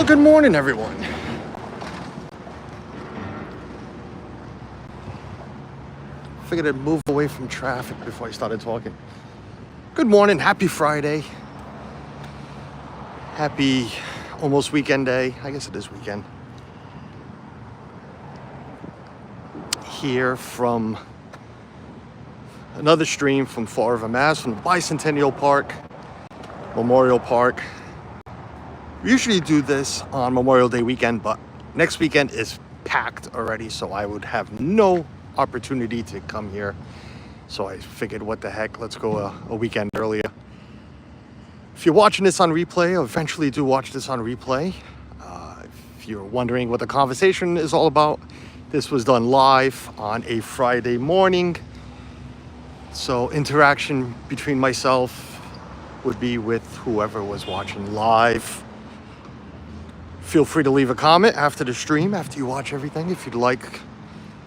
Well, good morning, everyone. Figured I'd move away from traffic before I started talking. Good morning, happy Friday. Happy almost weekend day. I guess it is weekend. Here from another stream from Fall River, Mass, from the Bicentennial Park, Memorial Park. We usually do this on Memorial Day weekend, but next weekend is packed already, so I would have no opportunity to come here. So I figured, what the heck, let's go a weekend earlier. If you're watching this on replay, or eventually do watch this on replay, if you're wondering what the conversation is all about, this was done live on a Friday morning. So interaction between myself would be with whoever was watching live. Feel free to leave a comment after the stream, after you watch everything, if you'd like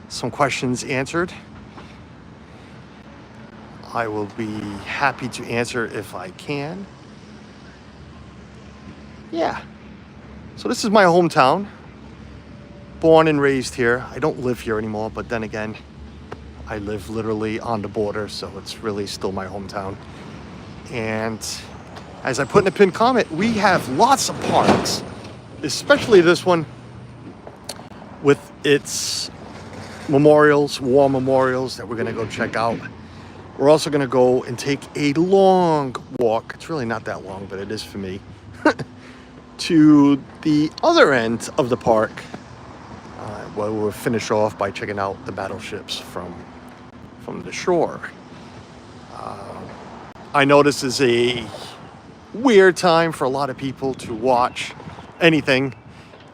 some questions answered. I will be happy to answer if I can. Yeah. So this is my hometown. Born and raised here. I don't live here anymore, but then again, I live literally on the border, so it's really still my hometown. And as I put in a pinned comment, we have lots of parks, especially this one with its memorials, war memorials that we're going to go check out. We're also going to go and take a long walk. It's really not that long, but it is for me. To the other end of the park, where we'll finish off by checking out the battleships from the shore. I know this is a weird time for a lot of people to watch anything,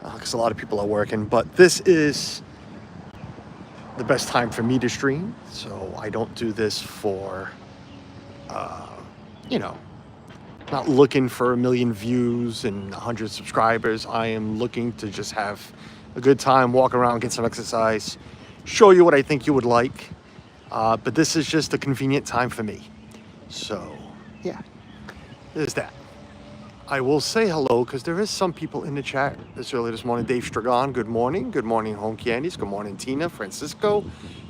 because a lot of people are working, but this is the best time for me to stream. So I don't do this for, not looking for 1 million views and 100 subscribers. I am looking to just have a good time, walk around, get some exercise, show you what I think you would like. But this is just a convenient time for me. So, yeah, there's that. I will say hello because there is some people in the chat this early this morning. Dave Stragon, good morning. Good morning, Home Candies. Good morning, Tina, Francisco,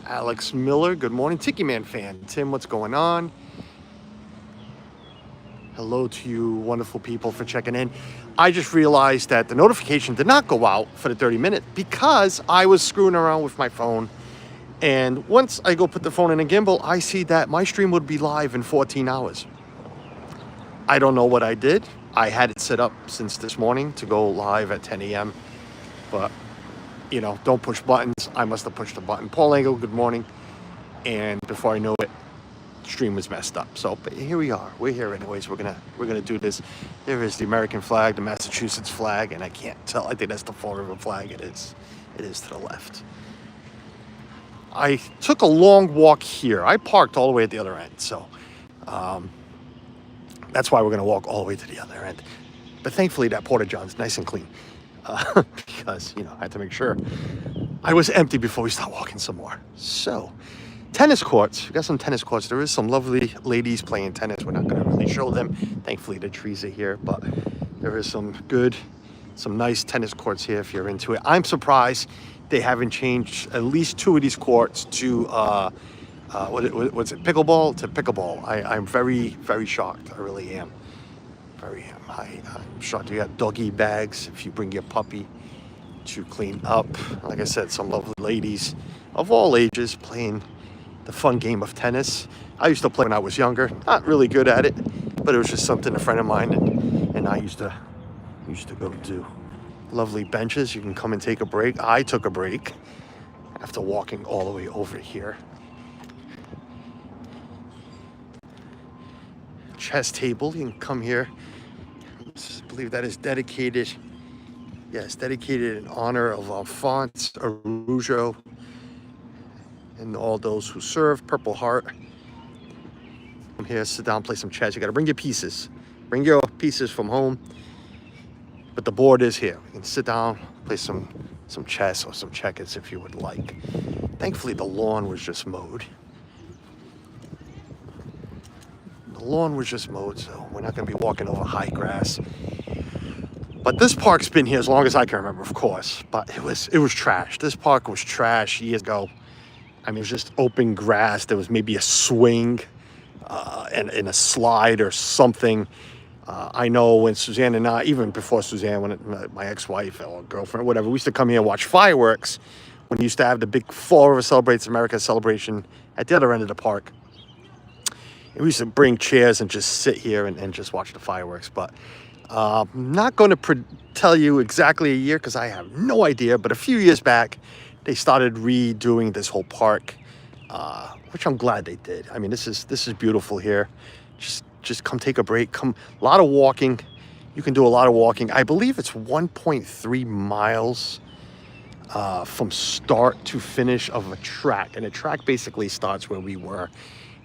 Alex Miller. Good morning, Tiki Man fan. Tim, what's going on? Hello to you wonderful people for checking in. I just realized that the notification did not go out for the 30-minute because I was screwing around with my phone. And once I go put the phone in a gimbal, I see that my stream would be live in 14 hours. I don't know what I did. I had it set up since this morning to go live at 10 a.m. But, don't push buttons. I must have pushed the button. Paul Engel, good morning. And before I know it, the stream was messed up. So, but here we are. We're here anyways. We're gonna do this. There is the American flag, the Massachusetts flag, and I can't tell. I think that's the Fall River flag. It is to the left. I took a long walk here. I parked all the way at the other end, so that's why we're going to walk all the way to the other end. But thankfully, that Porta-John's nice and clean because, I had to make sure I was empty before we start walking some more. So, tennis courts. We got some tennis courts. There is some lovely ladies playing tennis. We're not going to really show them. Thankfully, the trees are here, but there is some nice tennis courts here if you're into it. I'm surprised they haven't changed at least 2 of these courts to what's it, pickleball to pickleball. I'm very, very shocked. I really am. I'm shocked. You got doggy bags if you bring your puppy to clean up. Like I said, some lovely ladies of all ages playing the fun game of tennis. I used to play when I was younger. Not really good at it, but it was just something a friend of mine and I used to go do. Lovely benches. You can come and take a break. I took a break after walking all the way over here. Chess table. You can come here. I believe that is dedicated. Yes, dedicated in honor of Alphonse Araujo and all those who served. Purple Heart. Come here, sit down, play some chess. You got to bring your pieces. Bring your pieces from home. But the board is here. You can sit down, play some chess or some checkers if you would like. Thankfully, the lawn was just mowed. The lawn was just mowed, so we're not going to be walking over high grass. But this park's been here as long as I can remember, of course. But it was trash. This park was trash years ago. I mean, it was just open grass. There was maybe a swing and a slide or something. I know when Suzanne and I, even before Suzanne, when my ex-wife or girlfriend, whatever, we used to come here and watch fireworks when we used to have the big Fall River Celebrates America celebration at the other end of the park. And we used to bring chairs and just sit here and just watch the fireworks. But I'm not going to tell you exactly a year because I have no idea. But a few years back, they started redoing this whole park, which I'm glad they did. I mean, this is beautiful here. Just come take a break. A lot of walking. You can do a lot of walking. I believe it's 1.3 miles from start to finish of a track. And a track basically starts where we were.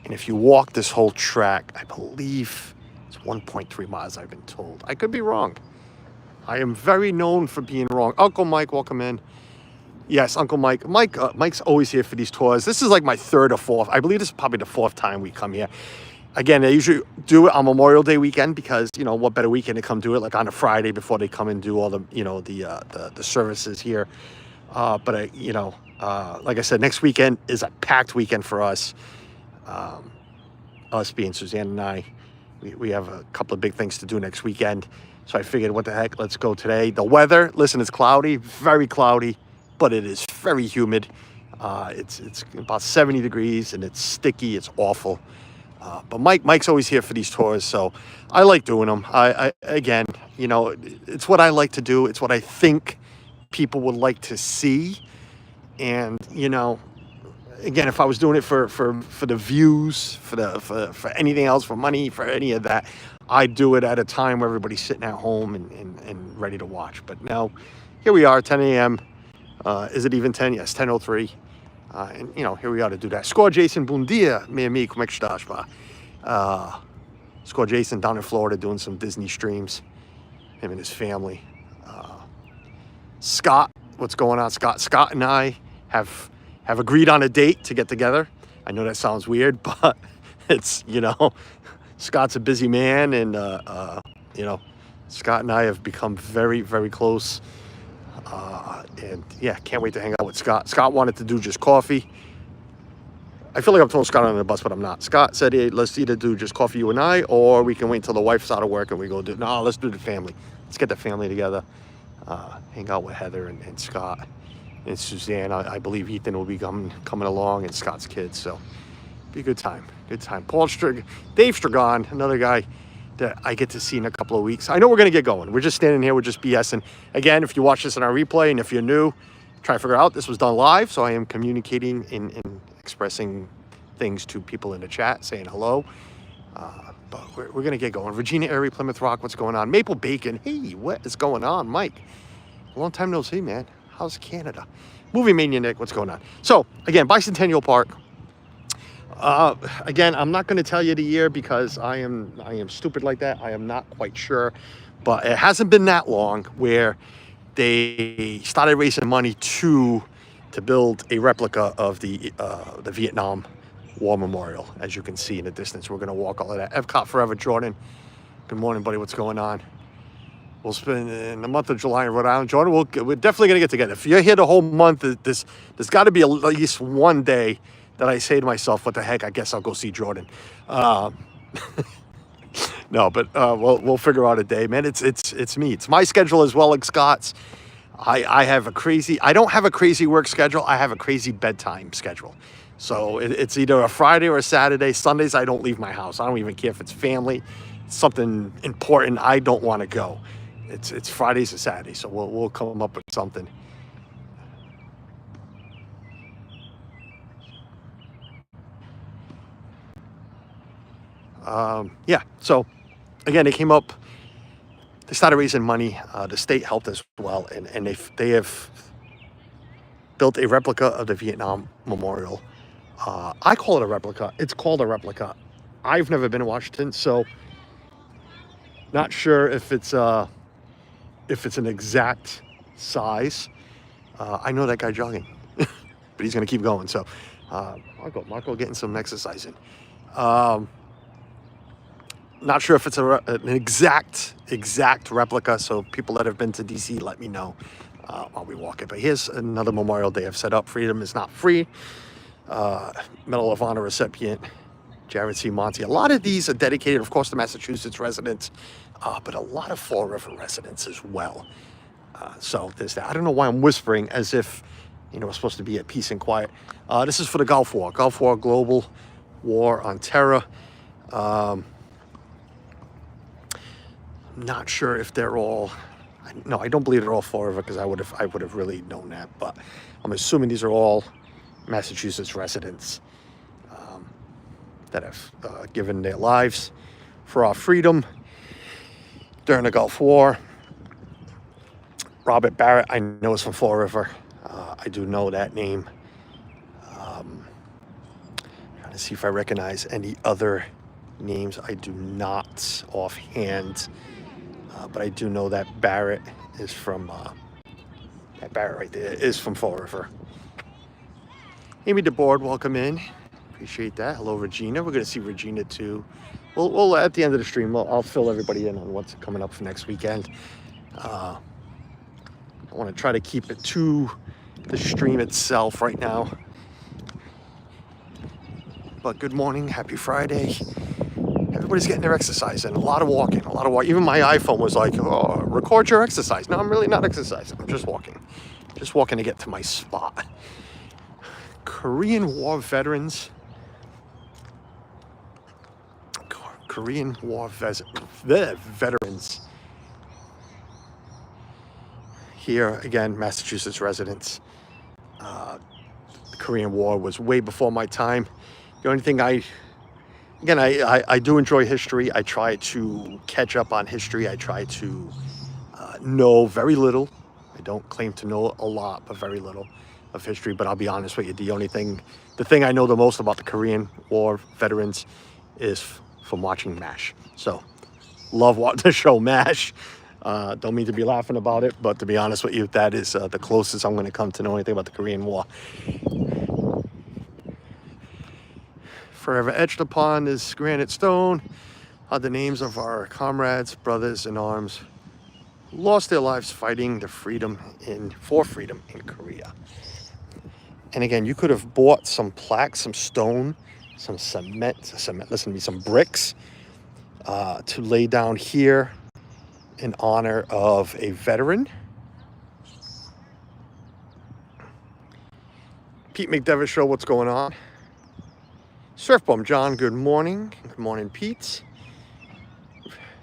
And if you walk this whole track, I believe it's 1.3 miles, I've been told. I could be wrong. I am very known for being wrong. Uncle Mike, welcome in. Yes, Uncle Mike. Mike's always here for these tours. This is like my third or fourth. I believe this is probably the fourth time we come here. Again, they usually do it on Memorial Day weekend because, you know, what better weekend to come do it, like on a Friday before they come and do all the, you know, the services here. But like I said, next weekend is a packed weekend for us. Us being Suzanne and I, we have a couple of big things to do next weekend. So I figured, what the heck, let's go today. The weather, listen, it's cloudy, very cloudy, but it is very humid. It's about 70 degrees and it's sticky, it's awful. But Mike's always here for these tours, so I like doing them. Again, you know, it's what I like to do. It's what I think people would like to see. And, you know, again, if I was doing it for the views, for anything else, for money, for any of that, I'd do it at a time where everybody's sitting at home and ready to watch. But now, here we are, 10 a.m. Is it even 10? Yes, 10:03. And, you know, here we are to do that. Score Jason, bom dia, meu amigo, como é que estás, pá? Score Jason down in Florida doing some Disney streams, him and his family. Scott, what's going on, Scott? Scott and I have agreed on a date to get together. I know that sounds weird, but it's, you know, Scott's a busy man, and, you know, Scott and I have become very, very close. And yeah, can't wait to hang out with Scott. Scott wanted to do just coffee. I feel like I'm throwing Scott under the bus, but I'm not. Scott said, hey, let's either do just coffee, you and I, or we can wait until the wife's out of work and we go do, no, let's do the family. Let's get the family together. Hang out with Heather and Scott and Suzanne. I believe Ethan will be coming along, and Scott's kids. So be a good time. Good time. Dave Stragon, another guy that I get to see in a couple of weeks. I know we're going to get going. We're just standing here. We're just BSing. Again, if you watch this on our replay, and if you're new, try to figure out this was done live. So I am communicating and expressing things to people in the chat, saying hello. But we're going to get going. Regina, Erie, Plymouth Rock, what's going on? Maple Bacon. Hey, what is going on? Mike, long time no see, man. How's Canada? Movie Mania Nick, what's going on? So, again, Bicentennial Park. Again, I'm not going to tell you the year because I am stupid like that. I am not quite sure, but it hasn't been that long where they started raising money to build a replica of the Vietnam War Memorial. As you can see in the distance, we're going to walk all of that. Epcot Forever, Jordan. Good morning, buddy. What's going on? We'll spend in the month of July in Rhode Island. Jordan, we're definitely going to get together. If you're here the whole month, there's got to be at least one day that I say to myself, what the heck, I guess I'll go see Jordan. No, but we'll figure out a day, man. It's me. It's my schedule as well as Scott's. I don't have a crazy work schedule. I have a crazy bedtime schedule. So it's either a Friday or a Saturday. Sundays, I don't leave my house. I don't even care if it's family. It's something important. I don't want to go. It's Fridays or Saturdays. So we'll come up with something. Yeah, so again, they started raising money. The state helped as well, and they have built a replica of the Vietnam Memorial. I call it a replica. It's called a replica. I've never been to Washington, so not sure if it's an exact size. I know that guy jogging, but he's gonna keep going. So Marco getting some exercise in. Not sure if it's an exact replica, so people that have been to DC, let me know while we walk it. But here's another Memorial Day I've set up. Freedom is not free. Medal of Honor recipient, Jared C. Monty. A lot of these are dedicated, of course, to Massachusetts residents, but a lot of Fall River residents as well. So there's that. I don't know why I'm whispering as if, we're supposed to be at peace and quiet. This is for the Gulf War. Gulf War, global war on terror. I'm not sure if they're all... No, I don't believe they're all Fall River because I would have really known that. But I'm assuming these are all Massachusetts residents that have given their lives for our freedom during the Gulf War. Robert Barrett, I know is from Fall River. I do know that name. Trying to see if I recognize any other names. I do not offhand, but I do know that Barrett is from, that Barrett right there is from Fall River. Amy DeBoard, welcome in. Appreciate that. Hello, Regina. We're going to see Regina too. We'll at the end of the stream, I'll fill everybody in on what's coming up for next weekend. I want to try to keep it to the stream itself right now. But good morning, happy Friday. Everybody's getting their exercise and a lot of walking. Even my iPhone was like, oh, record your exercise. No, I'm really not exercising. I'm just walking. Just walking to get to my spot. Korean War veterans. Korean War veterans. Here, again, Massachusetts residents. The Korean War was way before my time. The only thing I do enjoy history. I try to catch up on history. I try to know very little. I don't claim to know a lot, but very little of history. But I'll be honest with you, the thing I know the most about the Korean War veterans is from watching MASH. So, love watching the show MASH. Don't mean to be laughing about it, but to be honest with you, that is the closest I'm going to come to know anything about the Korean War. Forever etched upon this granite stone are the names of our comrades, brothers in arms, who lost their lives fighting for freedom in Korea. And again, you could have bought some plaques, some stone, some cement, listen to me, some bricks to lay down here in honor of a veteran. Pete McDevitt Show, what's going on? Surfbomb John, good morning. Good morning, Pete.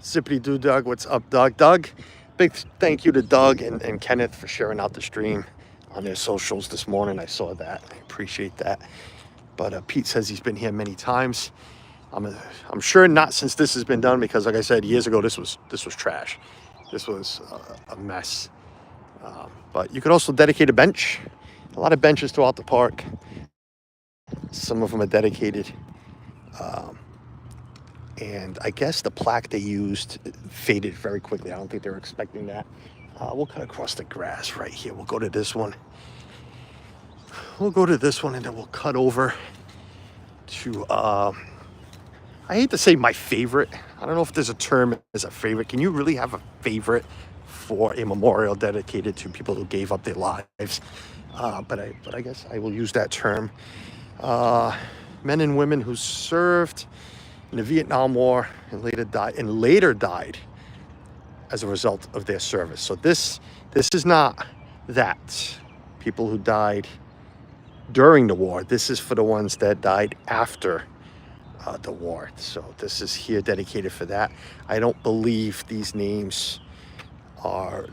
Zippity Doo Doug, what's up, Doug? Doug, big thank you to Doug and Kenneth for sharing out the stream on their socials this morning. I saw that. I appreciate that. But Pete says he's been here many times. I'm sure not since this has been done, because like I said, years ago, this was trash. This was a mess. But you could also dedicate a bench. A lot of benches throughout the park. Some of them are dedicated. And I guess the plaque they used faded very quickly. I don't think they were expecting that. We'll cut across the grass right here. We'll go to this one. And then we'll cut over to, I hate to say my favorite. I don't know if there's a term as a favorite. Can you really have a favorite for a memorial dedicated to people who gave up their lives? But I guess I will use that term. Men and women who served in the Vietnam War and later died as a result of their service. So this is not that. People who died during the war. This is for the ones that died after the war. So this is here dedicated for that. I don't believe these names are,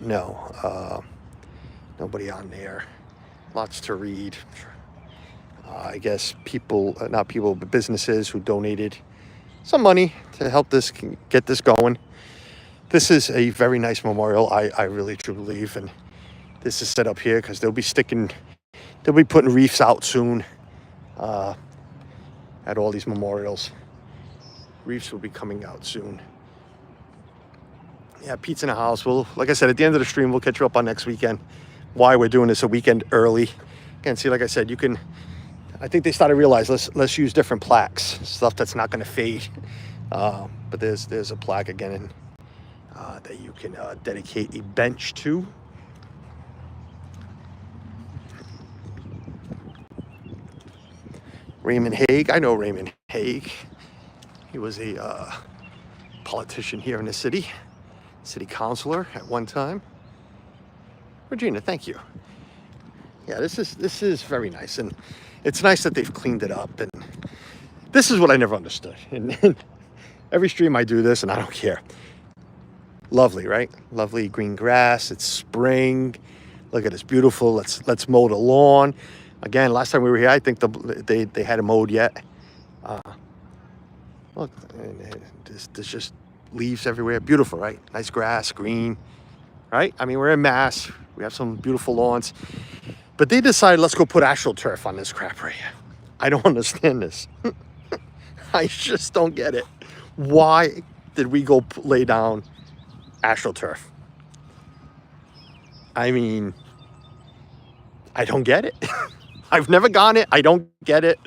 nobody on there. Lots to read. I guess but businesses who donated some money to help get this going. This is a very nice memorial, I really truly believe, and this is set up here because they'll be putting wreaths out soon at all these memorials. Wreaths will be coming out soon. Yeah, Pete's in the house. Like I said, at the end of the stream, we'll catch you up on next weekend. Why we're doing this a weekend early. Again, see, like I said, I think they started to realize, let's use different plaques, stuff that's not going to fade. But there's a plaque again that you can dedicate a bench to. Raymond Hague. I know Raymond Hague. He was a politician here in the city councilor at one time. Regina, thank you. Yeah, this is very nice, and it's nice that they've cleaned it up. And this is what I never understood. And every stream I do this, and I don't care. Lovely, right? Lovely green grass. It's spring. Look at this, beautiful. Let's mow the lawn. Again, last time we were here, I think they hadn't mowed yet. Look, there's just leaves everywhere. Beautiful, right? Nice grass, green, right? I mean, we're in Mass. We have some beautiful lawns. But they decided, let's go put AstroTurf on this crap right here. I don't understand this. I just don't get it. Why did we go lay down AstroTurf? I mean, I don't get it. I've never gone it. I don't get it.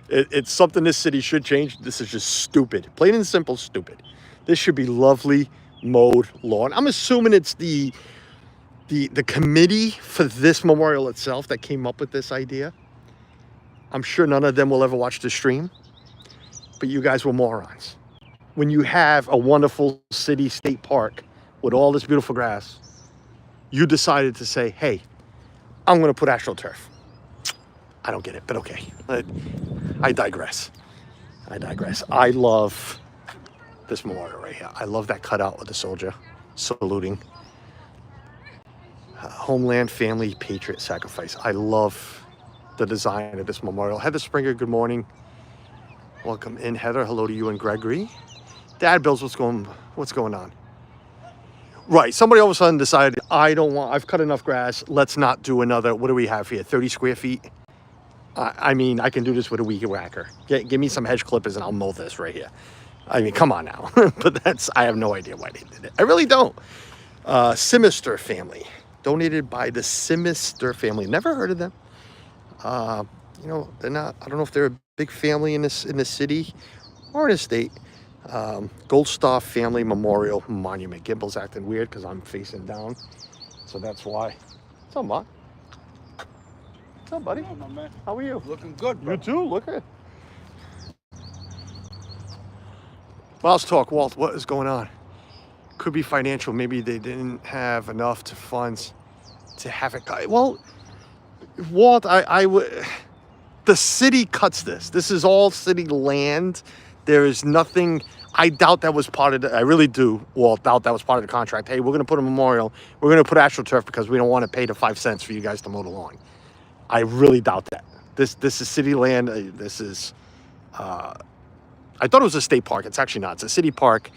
It's something this city should change. This is just stupid. Plain and simple stupid. This should be lovely mowed lawn. I'm assuming it's the committee for this memorial itself that came up with this idea. I'm sure none of them will ever watch the stream, but you guys were morons. When you have a wonderful city state park with all this beautiful grass, you decided to say, hey, I'm going to put AstroTurf. I don't get it, but okay. I digress. I love this memorial right here. I love that cutout of the soldier saluting. Homeland, family, patriot, sacrifice. I love the design of this memorial. Heather Springer, good morning. Welcome in, Heather. Hello to you and Gregory. Dad Bills, what's going on? Right, somebody all of a sudden decided, I've cut enough grass. Let's not do another, what do we have here? 30 square feet? I mean, I can do this with a weed whacker. Give me some hedge clippers and I'll mow this right here. I mean, come on now. But I have no idea why they did it. I really don't. Simister family. Donated by the Simister family. Never heard of them. They're not, I don't know if they're a big family in the city or in the state. Gold Star Family Memorial Monument. Gimble's acting weird because I'm facing down. So that's why. What's up, Mark? What's up, buddy? Hello, my man. How are you? Looking good, bro. You too. Look at it. Well, let's talk, Walt. What is going on? Could be financial. Maybe they didn't have enough funds to have it. Well, Walt, I would. The city cuts this. This is all city land. There is nothing. I doubt that was part of the. I really do, Walt. Doubt that was part of the contract. Hey, we're going to put a memorial. We're going to put AstroTurf because we don't want to pay the 5 cents for you guys to mow the lawn. I really doubt that. This is city land. This is. I thought it was a state park. It's actually not. It's a city park.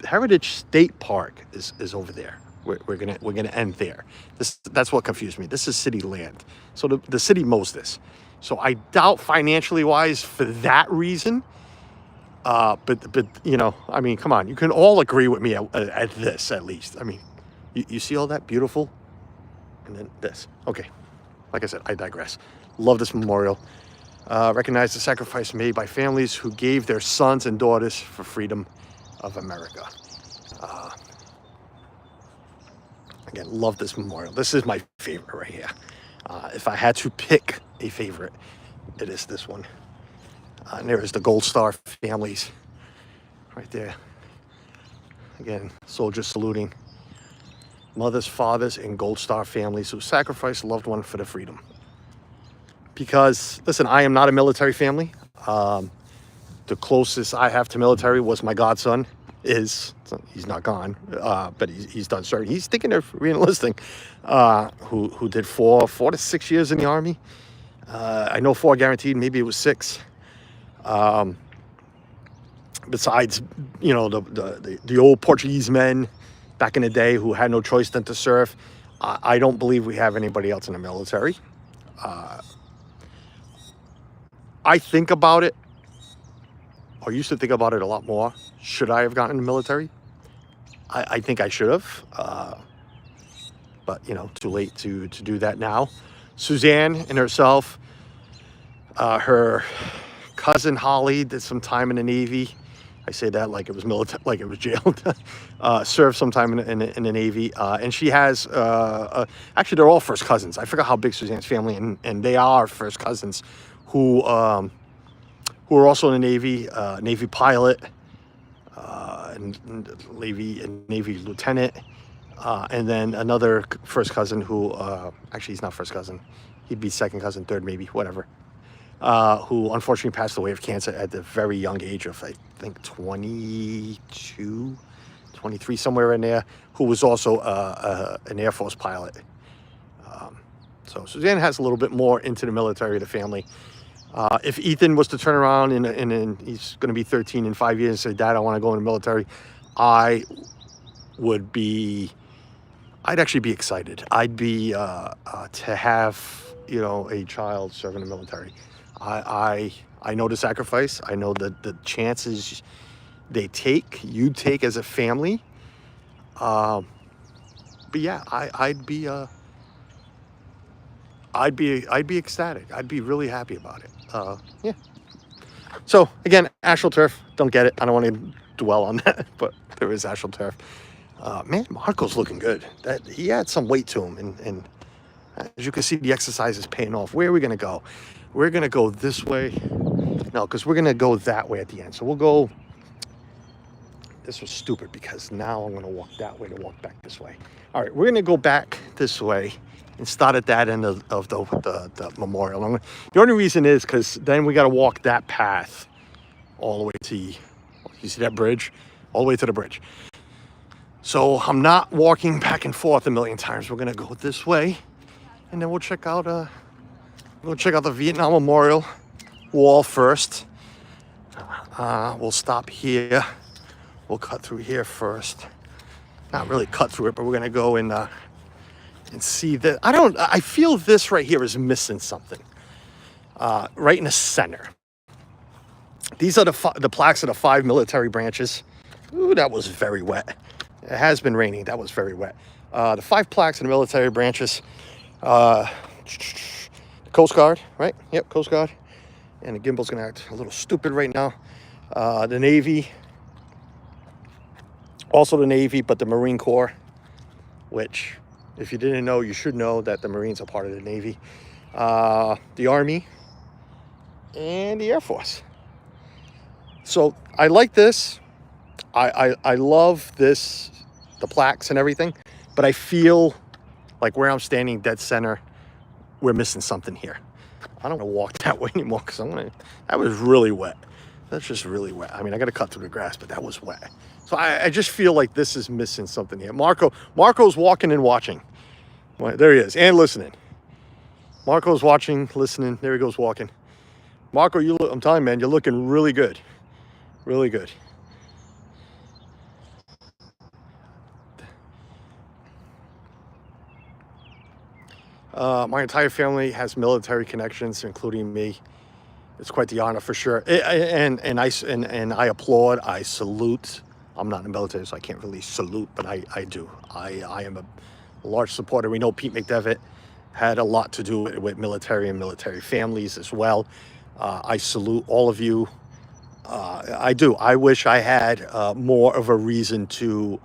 Heritage State Park is over there. We're gonna end there. That's what confused me. This is city land, so the city mows this. So I doubt financially wise for that reason. But I mean, come on, you can all agree with me at this at least. I mean, you see all that beautiful, and then this. Okay, like I said, I digress. Love this memorial. Recognize the sacrifice made by families who gave their sons and daughters for freedom of America. Again, love this memorial. This is my favorite right here. If I had to pick a favorite, it is this one. And there is the Gold Star families right there. Again, soldiers saluting. Mothers, fathers, and Gold Star families who sacrificed a loved one for their freedom. Because, listen, I am not a military family. The closest I have to military was my godson. He's not gone, but he's done serving. He's thinking of re-enlisting. Who did 4 to 6 years in the Army. I know 4 guaranteed. Maybe it was 6. Besides, the old Portuguese men back in the day who had no choice than to serve. I don't believe we have anybody else in the military. I think about it, or used to think about it a lot more. Should I have gotten in the military? I think I should have. But, too late to do that now. Suzanne and herself, her cousin Holly did some time in the Navy. I say that like it was military, like it was jailed. Served sometime in the Navy, and she has actually they're all first cousins. I forgot how big Suzanne's family, and they are first cousins who are also in the Navy, Navy pilot, and Navy lieutenant, and then another first cousin who actually he's not first cousin, he'd be second cousin, third maybe, whatever. Who unfortunately passed away of cancer at the very young age of, I think, 22, 23, somewhere in there, who was also an Air Force pilot. So Suzanne has a little bit more into the military of the family. If Ethan was to turn around and he's going to be 13 in 5 years and say, Dad, I want to go in the military, I'd actually be excited. I'd be to have, a child serve in the military. I know the sacrifice. I know the chances you take as a family. But yeah, I'd be ecstatic. I'd be really happy about it. Yeah. So again, AstroTurf, don't get it. I don't want to dwell on that, but there is AstroTurf. Man, Marco's looking good. That he had some weight to him, and as you can see, the exercise is paying off. Where are we gonna go? We're gonna go this way. No, because we're gonna go that way at the end. So we'll go. This was stupid because now I'm gonna walk that way to walk back this way. All right, we're gonna go back this way and start at that end of the memorial. The only reason is because then we got to walk that path all the way to, you see that bridge? All the way to the bridge. So I'm not walking back and forth a million times. We're going to go this way, and then we'll check out the Vietnam Memorial wall first. We'll stop here. We'll cut through here first. Not really cut through it, but we're going to go in and see that. I feel this right here is missing something. Right in the center. These are the plaques of the 5 military branches. Ooh, that was very wet. It has been raining. That was very wet. The 5 plaques of the military branches. Coast Guard, right? Yep, Coast Guard. And the gimbal's going to act a little stupid right now. The Navy. Also the Navy, but the Marine Corps, which, if you didn't know, you should know that the Marines are part of the Navy. The Army, and the Air Force. So I like this. I love this, the plaques and everything, but I feel like where I'm standing dead center, we're missing something here. I don't want to walk that way anymore because that was really wet. That's just really wet. I mean, I got to cut through the grass, but that was wet. So I just feel like this is missing something here. Marco's walking and watching. Well, there he is, and listening. Marco's watching, listening. There he goes walking. Marco, I'm telling you, man, you're looking really good. Really good. My entire family has military connections, including me. It's quite the honor for sure. And I applaud. I salute. I'm not in the military, so I can't really salute, but I do. I am a large supporter. We know Pete McDevitt had a lot to do with military and military families as well. I salute all of you. I do. I wish I had more of a reason to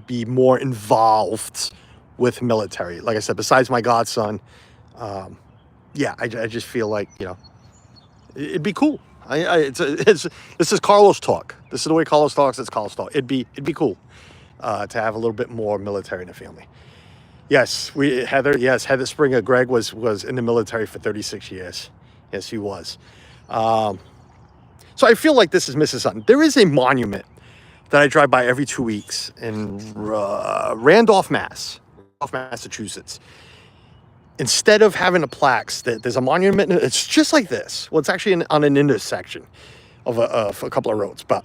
be more involved with military. Like I said, besides my godson, yeah, I just feel like, it'd be cool. This is Carlos talk. This is the way Carlos talks. It's Carlos talk. It'd be cool to have a little bit more military in the family. Yes, Heather Springer. Greg was in the military for 36 years. Yes, he was. So I feel like this is missing something. There is a monument that I drive by every 2 weeks in Randolph, Massachusetts. Instead of having the plaques, there's a monument. It's just like this. Well, it's actually on an intersection of a couple of roads. But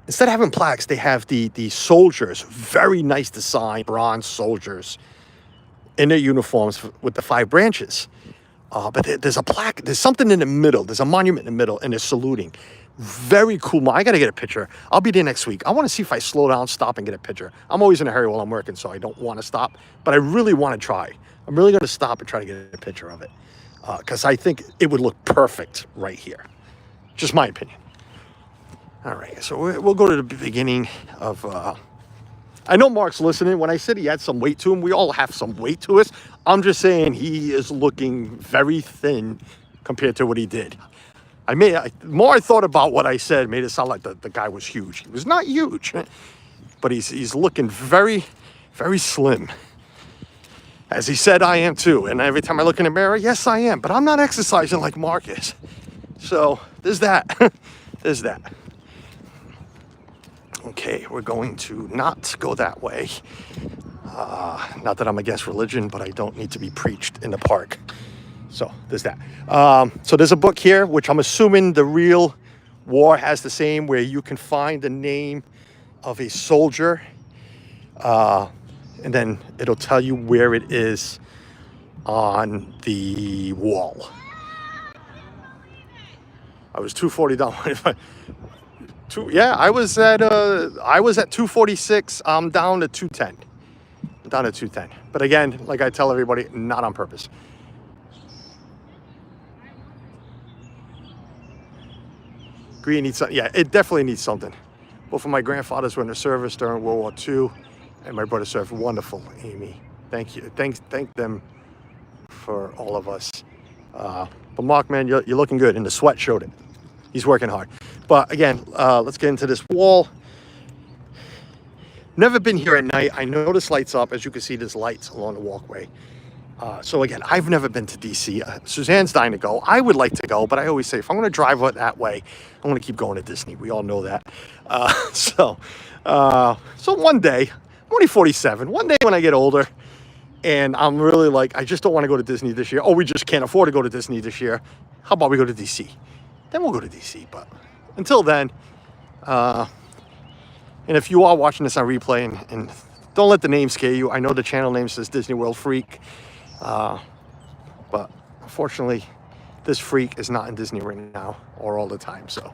instead of having plaques, they have the soldiers, very nice design, bronze soldiers in their uniforms with the 5 branches. But there's a plaque. There's something in the middle. There's a monument in the middle, and they're saluting. Very cool. I got to get a picture. I'll be there next week. I want to see if I slow down, stop, and get a picture. I'm always in a hurry while I'm working, so I don't want to stop. But I really want to try. I'm really going to stop and try to get a picture of it. Because I think it would look perfect right here. Just my opinion. All right, so we'll go to the beginning of. I know Mark's listening. When I said he had some weight to him, we all have some weight to us. I'm just saying he is looking very thin compared to what he did. The more I thought about what I said, made it sound like the guy was huge. He was not huge, but he's looking very, very slim. As he said, I am too. And every time I look in the mirror, yes, I am. But I'm not exercising like Mark is. So there's that. There's that. Okay, we're going to not go that way. Not that I'm against religion, but I don't need to be preached in the park. So there's that. So there's a book here, which I'm assuming the real war has the same, where you can find the name of a soldier, and then it'll tell you where it is on the wall. I was 240 down. I was at 246. I'm down to 210. But again, like I tell everybody, not on purpose. Green needs something. Yeah, it definitely needs something. Both of my grandfathers were in the service during World War II, and my brother served. Wonderful, Amy. Thank you. Thank them for all of us. But Mark, man, you're looking good, and the sweat showed it. He's working hard. But again, let's get into this wall. Never been here at night. I know this lights up. As you can see, there's lights along the walkway. So again, I've never been to DC. Suzanne's dying to go. I would like to go, but I always say, if I'm going to drive that way, I'm going to keep going to Disney. We all know that. So one day, I'm only 47. One day when I get older, and I'm really like, I just don't want to go to Disney this year. Oh, we just can't afford to go to Disney this year. How about we go to DC? Then we'll go to DC. But until then, and if you are watching this on replay, and don't let the name scare you. I know the channel name says Disney World Freak. But unfortunately, this freak is not in Disney right now or all the time. So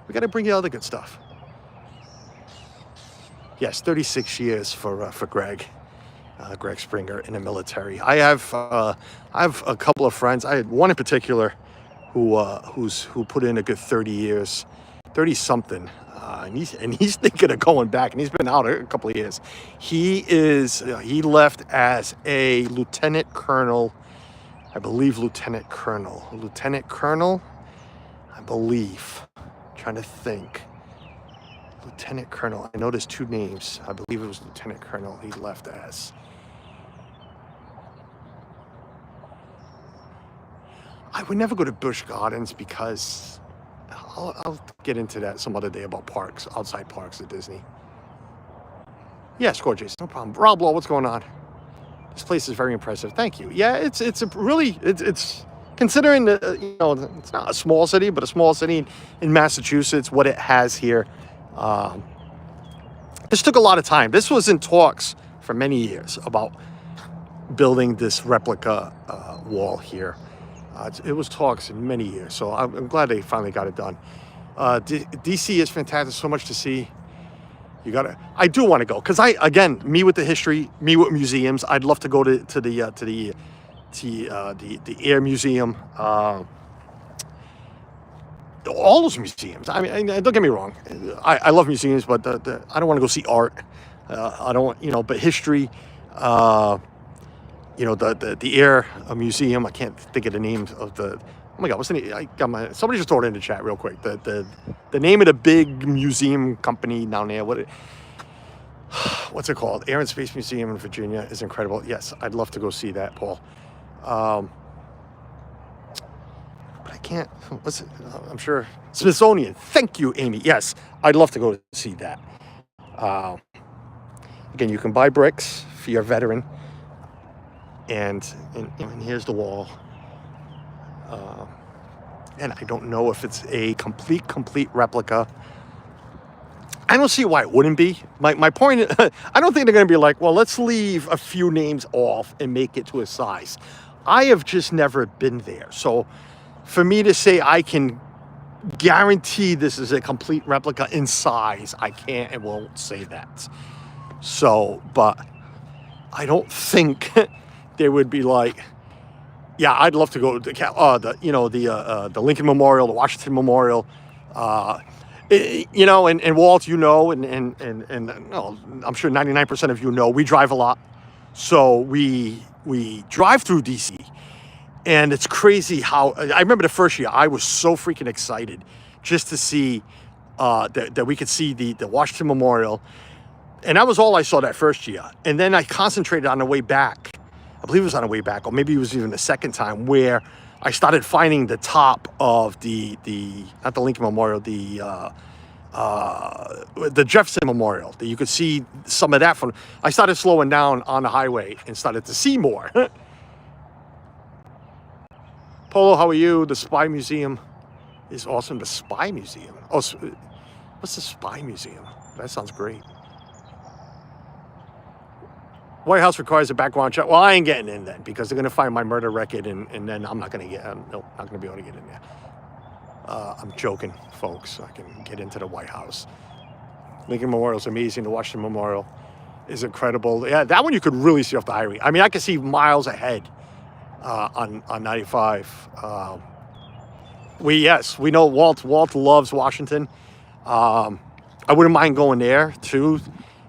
we got to bring you all the good stuff. Yes, 36 years for Greg Springer in the military. I have a couple of friends. I had one in particular who put in a good 30 years, 30 something. And he's thinking of going back, and he's been out a couple of years. He left as a lieutenant colonel, I believe. Lieutenant colonel, I believe. I'm trying to think. Lieutenant colonel. I know there's two names. I believe it was lieutenant colonel he left as. I would never go to Busch Gardens because I'll get into that some other day about parks, outside parks at Disney. Yeah, score, Jason. No problem. Rob Law, what's going on? This place is very impressive. Thank you. Yeah, it's considering it's not a small city, but a small city in Massachusetts. What it has here, this took a lot of time. This was in talks for many years about building this replica wall here. It was talks in many years, so I'm glad they finally got it done. DC is fantastic, so much to see. I do want to go because me with the history, me with museums. I'd love to go to the Air Museum. All those museums. I mean, don't get me wrong. I love museums, but I don't want to go see art. I don't, but history. The Air Museum. I can't think of the name of the. Oh my God, what's the name? Somebody just throw it in the chat real quick. The name of the big museum company down there. What's it called? Air and Space Museum in Virginia is incredible. Yes, I'd love to go see that, Paul. But I can't. What's it? I'm sure Smithsonian. Thank you, Amy. Yes, I'd love to go see that. Again, you can buy bricks for your veteran. And here's the wall. And I don't know if it's a complete replica. I don't see why it wouldn't be. My point is, I don't think they're going to be like, well, let's leave a few names off and make it to a size. I have just never been there. So for me to say I can guarantee this is a complete replica in size, I can't and won't say that. So, but I don't think they would be like, yeah, I'd love to go to the Lincoln Memorial, the Washington Memorial. You know, and Walt, you know, and no, I'm sure 99% of you know, we drive a lot. So we drive through DC, and it's crazy how I remember the first year I was so freaking excited just to see that we could see the Washington Memorial, and that was all I saw that first year. And then I concentrated on the way back. I believe it was on the way back, or maybe it was even the second time, where I started finding the top of the not the Lincoln Memorial, the Jefferson Memorial. That you could see some of that from. I started slowing down on the highway and started to see more. Polo, how are you? The Spy Museum is awesome. The Spy Museum. Oh, what's the Spy Museum? That sounds great. White House requires a background check. Well, I ain't getting in then because they're going to find my murder record, and then I'm not going to get. Nope, not going to be able to get in there. I'm joking, folks. I can get into the White House. Lincoln Memorial is amazing. The Washington Memorial is incredible. Yeah, that one you could really see off the highway. I mean, I could see miles ahead on 95. We know Walt loves Washington. I wouldn't mind going there too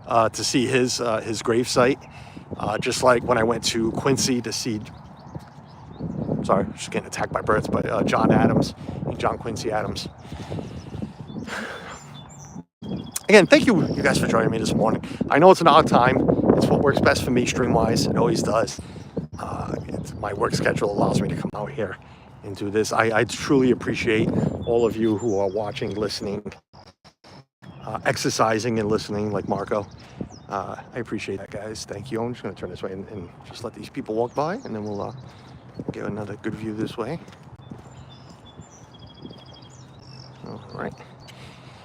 to see his gravesite. Just like when I went to Quincy to see, sorry, I'm just getting attacked by birds, but John Quincy Adams. Again, thank you guys for joining me this morning. I know it's an odd time. It's what works best for me stream-wise. It always does. My work schedule allows me to come out here and do this. I truly appreciate all of you who are watching, listening, exercising and listening like Marco. I appreciate that, guys. Thank you. I'm just going to turn this way and just let these people walk by, and then we'll get another good view this way. All right.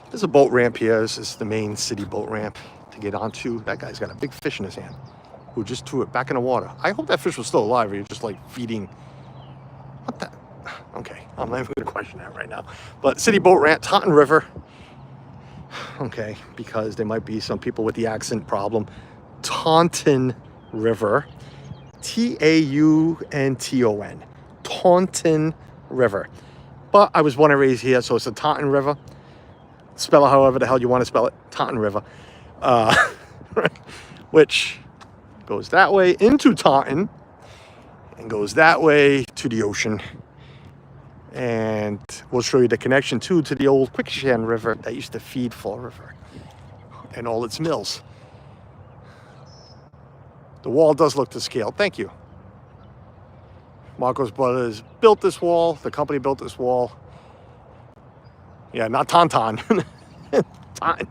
There's a boat ramp here. This is the main city boat ramp to get onto. That guy's got a big fish in his hand who just threw it back in the water. I hope that fish was still alive, or you're just like feeding. What the? Okay, I'm not even going to question that right now. But city boat ramp, Taunton River. Okay, because there might be some people with the accent problem. Taunton River. Taunton. Taunton River. But I was born and raised here, so it's the Taunton River. Spell it however the hell you want to spell it. Taunton River. Which goes that way into Taunton and goes that way to the ocean. And we'll show you the connection to the old Quicksand River that used to feed Fall River and all its mills. The wall does look to scale. Thank you. Marcos Brothers built this wall. The company built this wall. Yeah, not Taunton. Taunton.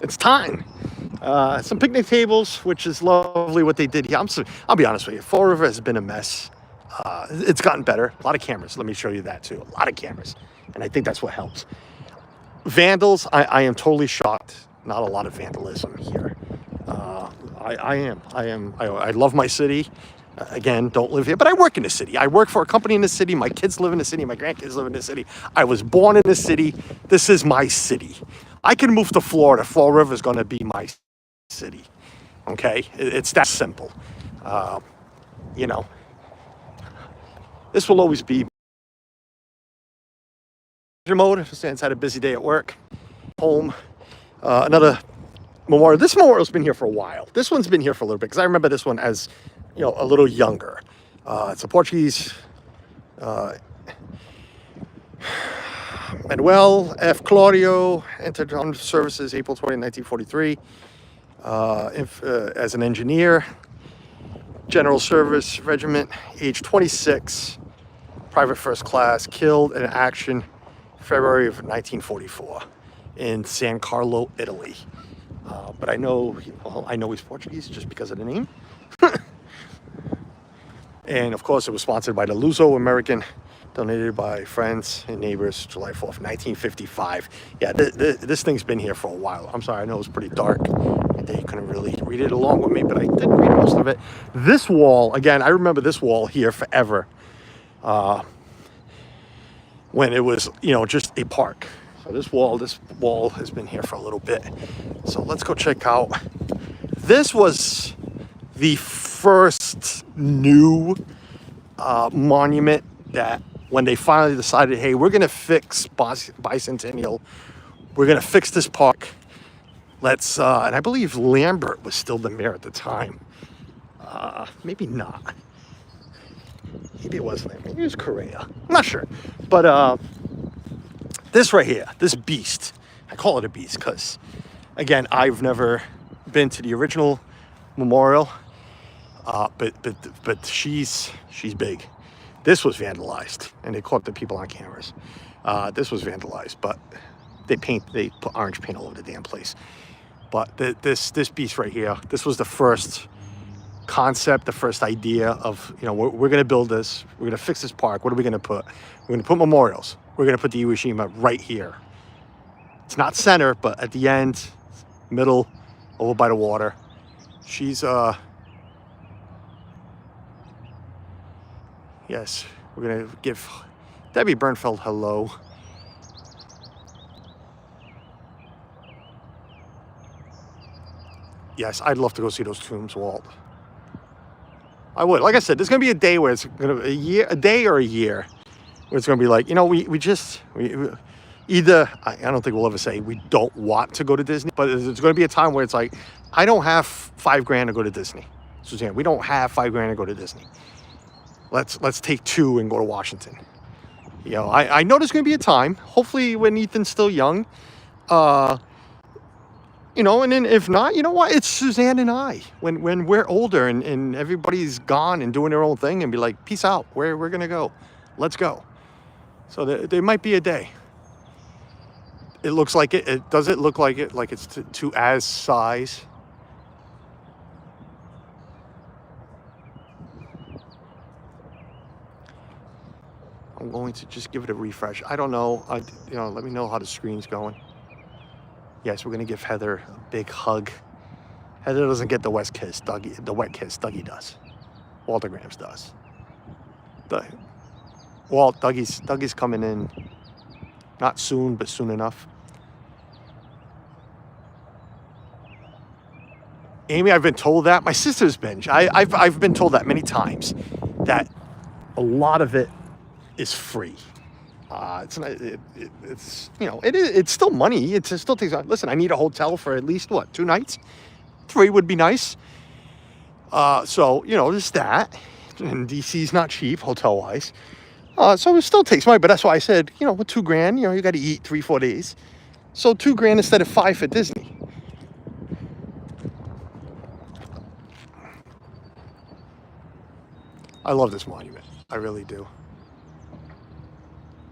It's Taunton. Some picnic tables, which is lovely what they did here. I'll be honest with you. Fall River has been a mess. It's gotten better. A lot of cameras. Let me show you that too. A lot of cameras. And I think that's what helps. Vandals, I am totally shocked. Not a lot of vandalism here. I love my city. Again, don't live here, but I work in the city. I work for a company in the city. My kids live in the city. My grandkids live in the city. I was born in the city. This is my city. I can move to Florida. Fall River is going to be my city. Okay? It's that simple. You know, this will always be mode. Stan's had a busy day at work. Home. Another memorial. This memorial's been here for a while. This one's been here for a little bit because I remember this one as, you know, a little younger. It's a Portuguese Manuel F. Claudio entered on services April 20, 1943 as an engineer. General Service Regiment, age 26, private first class, killed in action February of 1944 in San Carlo, Italy. But I know he's Portuguese just because of the name. And of course, it was sponsored by the Luso-American, donated by friends and neighbors, July 4th, 1955. Yeah, this thing's been here for a while. I'm sorry, I know it was pretty dark, and you couldn't really read it along with me, but I did read most of it. This wall, again, I remember this wall here forever, when it was, you know, just a park. So this wall has been here for a little bit. So let's go check out. This was the first new monument that when they finally decided, hey, we're going to fix Bicentennial We're going to fix this park. Let's, and I believe Lambert was still the mayor at the time. Maybe not. Maybe it was Lambert. Maybe it was Correa. I'm not sure. But this right here, this beast, I call it a beast because, again, I've never been to the original memorial, but she's big. This was vandalized, and they caught the people on cameras. This was vandalized, but they put orange paint all over the damn place. But this beast right here, this was the first concept, the first idea of, we're going to build this. We're going to fix this park. What are we going to put? We're going to put memorials. We're going to put the Iwo Jima right here. It's not center, but at the end, middle, over by the water. She's, yes, we're going to give Debbie Bernfeld hello. Yes, I'd love to go see those tombs, Walt. I would. Like I said, there's going to be a day where it's going to a day or a year where it's going to be like, we either, I don't think we'll ever say we don't want to go to Disney, but there's going to be a time where it's like, I don't have $5,000 to go to Disney. Suzanne, we don't have $5,000 to go to Disney. Let's take $2,000 and go to Washington. I know there's going to be a time, hopefully when Ethan's still young, and then if not, you know what? It's Suzanne and I. When we're older and everybody's gone and doing their own thing and be like, peace out. We're going to go. Let's go. So there might be a day. It looks like it. Does it look like it? Like it's to as size? I'm going to just give it a refresh. I don't know. Let me know how the screen's going. Yes, we're going to give Heather a big hug. Heather doesn't get the wet kiss. Dougie does. Walter Grams does. Dougie's coming in. Not soon, but soon enough. Amy, I've been told that. My sister's been. I've been told that many times. That a lot of it is free. It's still money. It still takes. Listen, I need a hotel for at least 2 nights. 3 would be nice. So there's that. And DC's not cheap hotel wise. So it still takes money. But that's why I said, with $2,000, you got to eat 3-4 days. So $2,000 instead of $5,000 for Disney. I love this monument. I really do.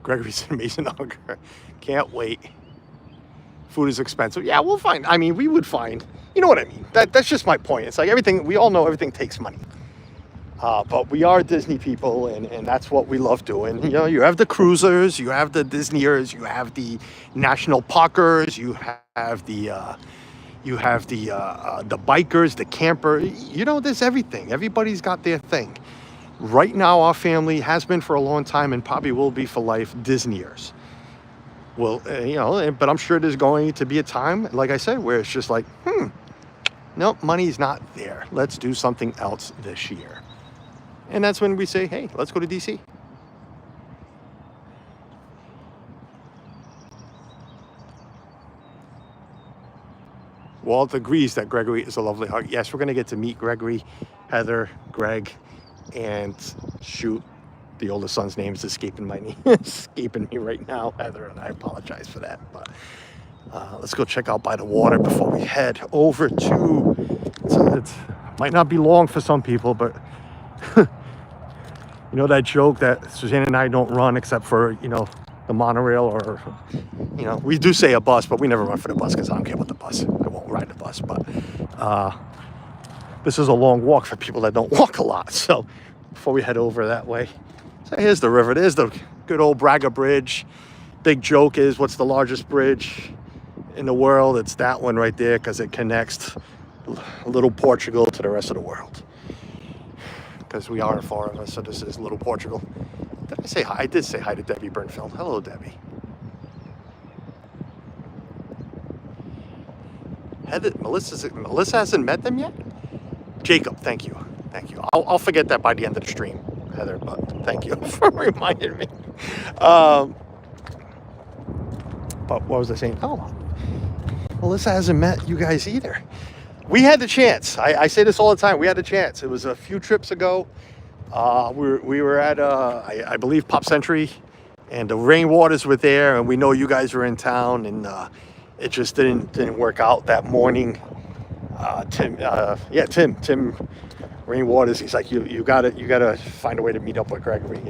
Gregory's an amazing hugger. Can't wait. Food is expensive. Yeah, we'll find. I mean, we would find. You know what I mean? That's just my point. It's like everything. We all know everything takes money. But we are Disney people, and that's what we love doing. You have the cruisers, you have the Disneyers, you have the national parkers, you have the bikers, the camper. There's everything. Everybody's got their thing. Right now, our family has been for a long time and probably will be for life Disneyers. Well, but I'm sure there's going to be a time, like I said, where it's just like, nope, money's not there. Let's do something else this year. And that's when we say, hey, let's go to DC. Walt agrees that Gregory is a lovely hug. Yes, we're going to get to meet Gregory, Heather, Greg, and shoot, the oldest son's name is escaping me right now, Heather, and I apologize for that. But let's go check out by the water before we head over to. It might not be long for some people, but that joke that Suzanne and I don't run except for the monorail or we do say a bus, but we never run for the bus because I don't care about the bus. I won't ride the bus, but. This is a long walk for people that don't walk a lot. So before we head over that way, so here's the river. There's the good old Braga Bridge. Big joke is, what's the largest bridge in the world? It's that one right there because it connects little Portugal to the rest of the world. Because we are far of us, so this is little Portugal. Did I say hi? I did say hi to Debbie Bernfeld. Hello, Debbie. Melissa hasn't met them yet? Jacob, thank you. I'll forget that by the end of the stream, Heather, but thank you for reminding me. But what was I saying? Oh, Melissa hasn't met you guys either. We had the chance. I say this all the time. We had the chance. It was a few trips ago. We were at, I believe, Pop Century, and the Rainwaters were there, and we know you guys were in town, and it just didn't work out that morning. Tim Rainwaters, he's like, you gotta find a way to meet up with Gregory,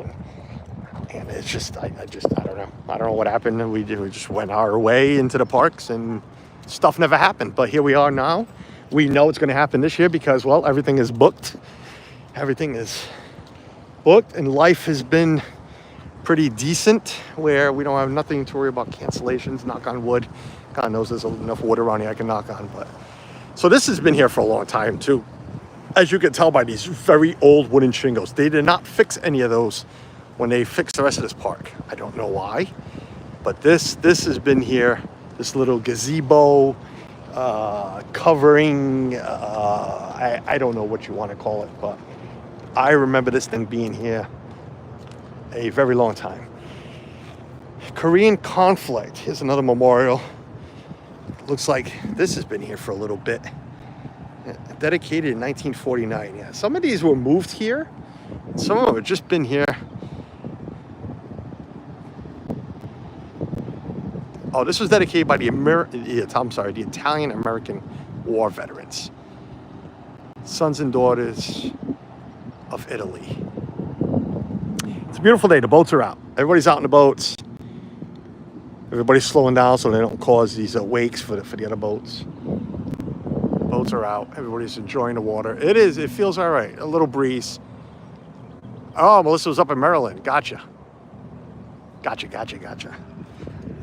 and it's just, I don't know. I don't know what happened, and we just went our way into the parks, and stuff never happened. But here we are now. We know it's going to happen this year because, well, everything is booked. Everything is booked, and life has been pretty decent where we don't have nothing to worry about cancellations, knock on wood. God knows there's enough wood around here I can knock on. But so this has been here for a long time too. As you can tell by these very old wooden shingles, they did not fix any of those when they fixed the rest of this park. I don't know why, but this has been here. This little gazebo, covering, I don't know what you want to call it, but I remember this thing being here a very long time. Korean conflict. Here's another memorial. Looks like this has been here for a little bit. Dedicated in 1949. Yeah, some of these were moved here. Some of them have just been here. Oh, this was dedicated by the Italian-American War veterans. Sons and daughters of Italy. It's a beautiful day. The boats are out. Everybody's out in the boats. Everybody's slowing down so they don't cause these wakes for the other boats. Boats are out. Everybody's enjoying the water. It feels all right. A little breeze. Oh, Melissa was up in Maryland. Gotcha.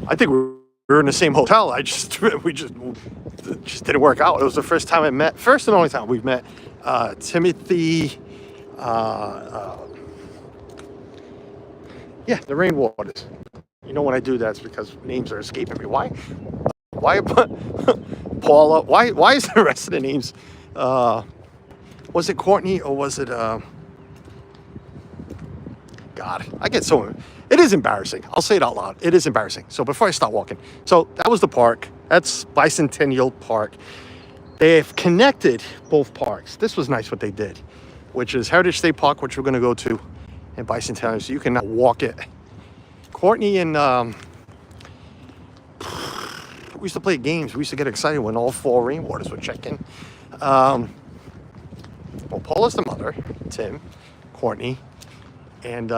I think we were in the same hotel. We just didn't work out. It was the first and only time we've met Timothy. The Rainwaters. You know when I do that, it's because names are escaping me. Why Paula? Why is the rest of the names? Was it Courtney or was it? God, I get so. It is embarrassing. I'll say it out loud. It is embarrassing. So before I start walking, so that was the park. That's Bicentennial Park. They've connected both parks. This was nice what they did, which is Heritage State Park, which we're going to go to, and Bicentennial. So you can now walk it. Courtney and we used to play games. We used to get excited when all four Rainwaters would check in. Well, Paula's the mother, Tim, Courtney, and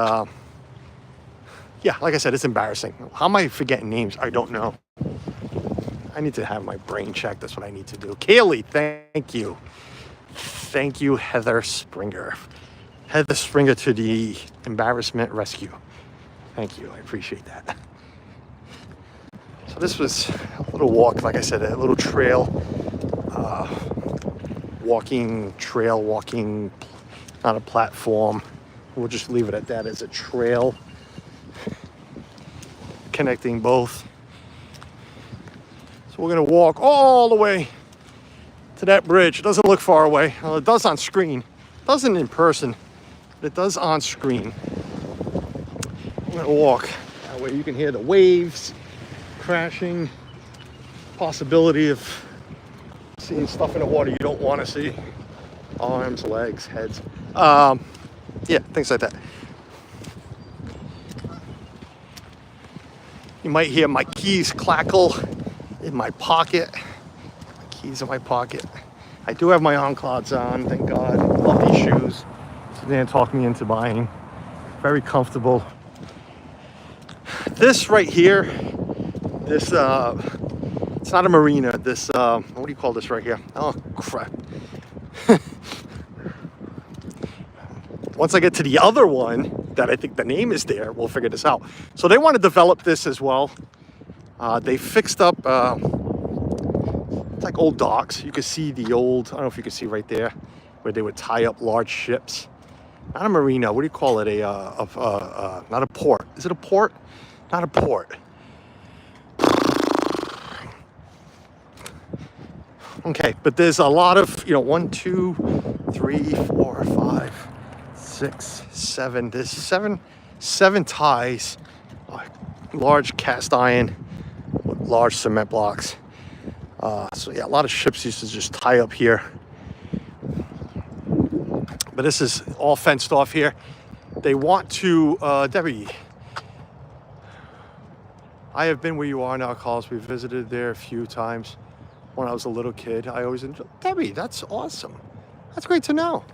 like I said, it's embarrassing. How am I forgetting names? I don't know. I need to have my brain checked. That's what I need to do. Kaylee, thank you. Thank you, Heather Springer. Heather Springer to the embarrassment rescue. Thank you. I appreciate that. So this was a little walk, like I said, a little trail. Walking, not a platform. We'll just leave it at that as a trail. Connecting both. So we're going to walk all the way to that bridge. It doesn't look far away. Well, it does on screen. It doesn't in person, but it does on screen. I'm going to walk that way. You can hear the waves crashing. Possibility of seeing stuff in the water you don't want to see. Arms, legs, heads. Things like that. You might hear my keys clackle in my pocket. My keys in my pocket. I do have my on-clouds on, thank God. Love these shoes. So they talked me into buying. Very comfortable. This right here, it's not a marina. This, what do you call this right here? Oh, crap. Once I get to the other one, that I think the name is there, we'll figure this out. So they want to develop this as well. They fixed up, it's like old docks. You can see the old, I don't know if you can see right there, where they would tie up large ships. Not a marina, what do you call it? Not a port. Is it a port? Not a port. Okay, but there's a lot of, 1, 2, 3, 4, 5, 6, 7. There's seven ties, large cast iron large cement blocks. So yeah, a lot of ships used to just tie up here. But this is all fenced off here. They want to, Debbie, I have been where you are now, Carlos. We visited there a few times when I was a little kid. I always enjoyed. Debbie, that's awesome. That's great to know.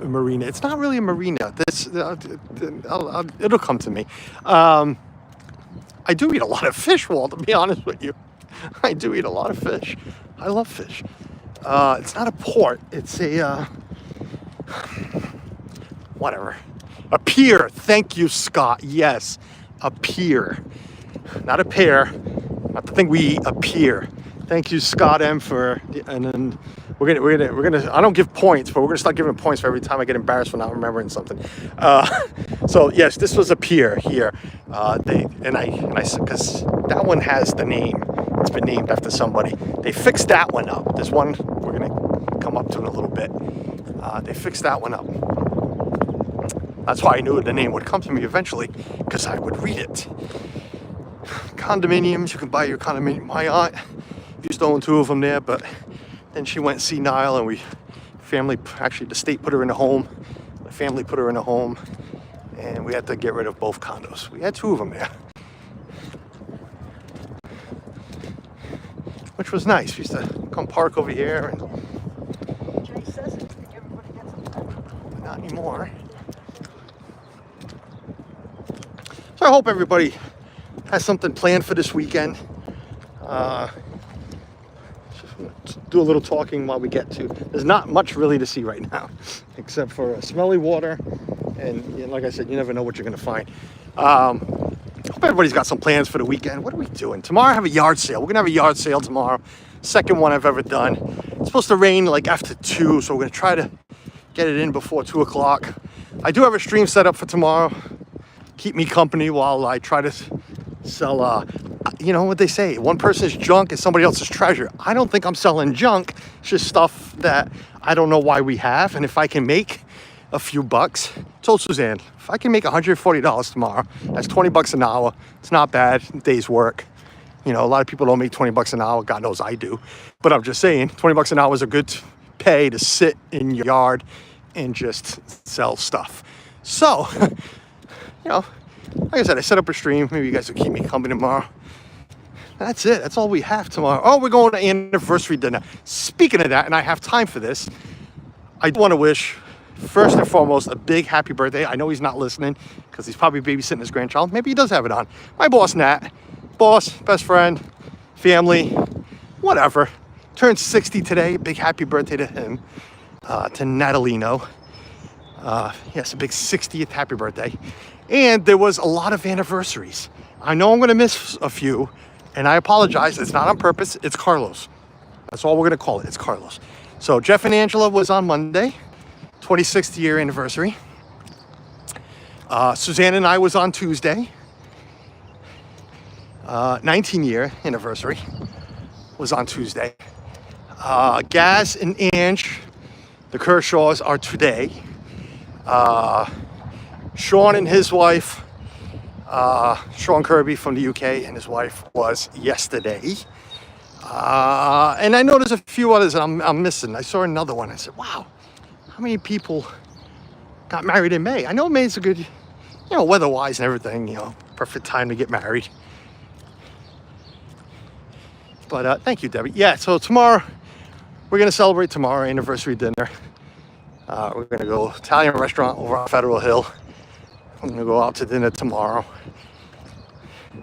A marina. It's not really a marina. This, it'll come to me. I do eat a lot of fish, Walt, to be honest with you. I do eat a lot of fish. I love fish. It's not a port. It's a, whatever. A pier. Thank you, Scott. Yes, a pier. Not a pear. Not the thing we eat, a pier. Thank you, Scott M. for, and then we're gonna. I don't give points, but we're gonna start giving points for every time I get embarrassed for not remembering something. So yes, this was a pier here. I said, because that one has the name. It's been named after somebody. They fixed that one up. There's one we're gonna come up to in a little bit. They fixed that one up. That's why I knew the name would come to me eventually, because I would read it. Condominiums, you can buy your condominium. My aunt used to own 2 of them there, but then she went senile, and the state put her in a home. The family put her in a home, and we had to get rid of both condos. We had 2 of them there, which was nice. We used to come park over here, and not anymore. So I hope everybody has something planned for this weekend. Just do a little talking while we get to. There's not much really to see right now, except for smelly water, and like I said, you never know what you're gonna find. Hope everybody's got some plans for the weekend. What are we doing tomorrow? I have a yard sale. We're gonna have a yard sale tomorrow. Second one I've ever done. It's supposed to rain like after 2, so we're gonna try to get it in before 2 o'clock. I do have a stream set up for tomorrow. Keep me company while I try to sell, you know what they say, one person's junk is somebody else's treasure. I don't think I'm selling junk. It's just stuff that I don't know why we have. And if I can make a few bucks, told Suzanne, if I can make $140 tomorrow, that's 20 bucks an hour. It's not bad, day's work. You know, a lot of people don't make 20 bucks an hour. God knows I do. But I'm just saying, 20 bucks an hour is a good pay to sit in your yard and just sell stuff. So, you know, like I said, I set up a stream. Maybe you guys will keep me company tomorrow. That's it. That's all we have tomorrow. Oh, we're going to anniversary dinner. Speaking of that, and I have time for this, I want to wish, first and foremost, a big happy birthday. I know he's not listening because he's probably babysitting his grandchild. Maybe he does have it on. My boss, Nat. Boss, best friend, family, whatever. Turned 60 today. Big happy birthday to him, to Natalino. Yes, a big 60th happy birthday. And there was a lot of anniversaries. I know I'm going to miss a few, and I apologize. It's not on purpose. It's Carlos. That's all we're going to call it. It's Carlos. So Jeff and Angela was on Monday, 26th year anniversary. Suzanne and I was on Tuesday, 19-year anniversary was on Tuesday. Gaz and Ange, the Kershaws, are today. Sean and his wife, Sean Kirby from the UK, and his wife was yesterday. And I know there's a few others that I'm missing. I saw another one. I said, wow, how many people got married in May? I know May's a good, you know, weather-wise and everything, you know, perfect time to get married. But thank you, Debbie. Yeah, so tomorrow, we're going to celebrate tomorrow, anniversary dinner. We're going to go Italian restaurant over on Federal Hill. I'm going to go out to dinner tomorrow.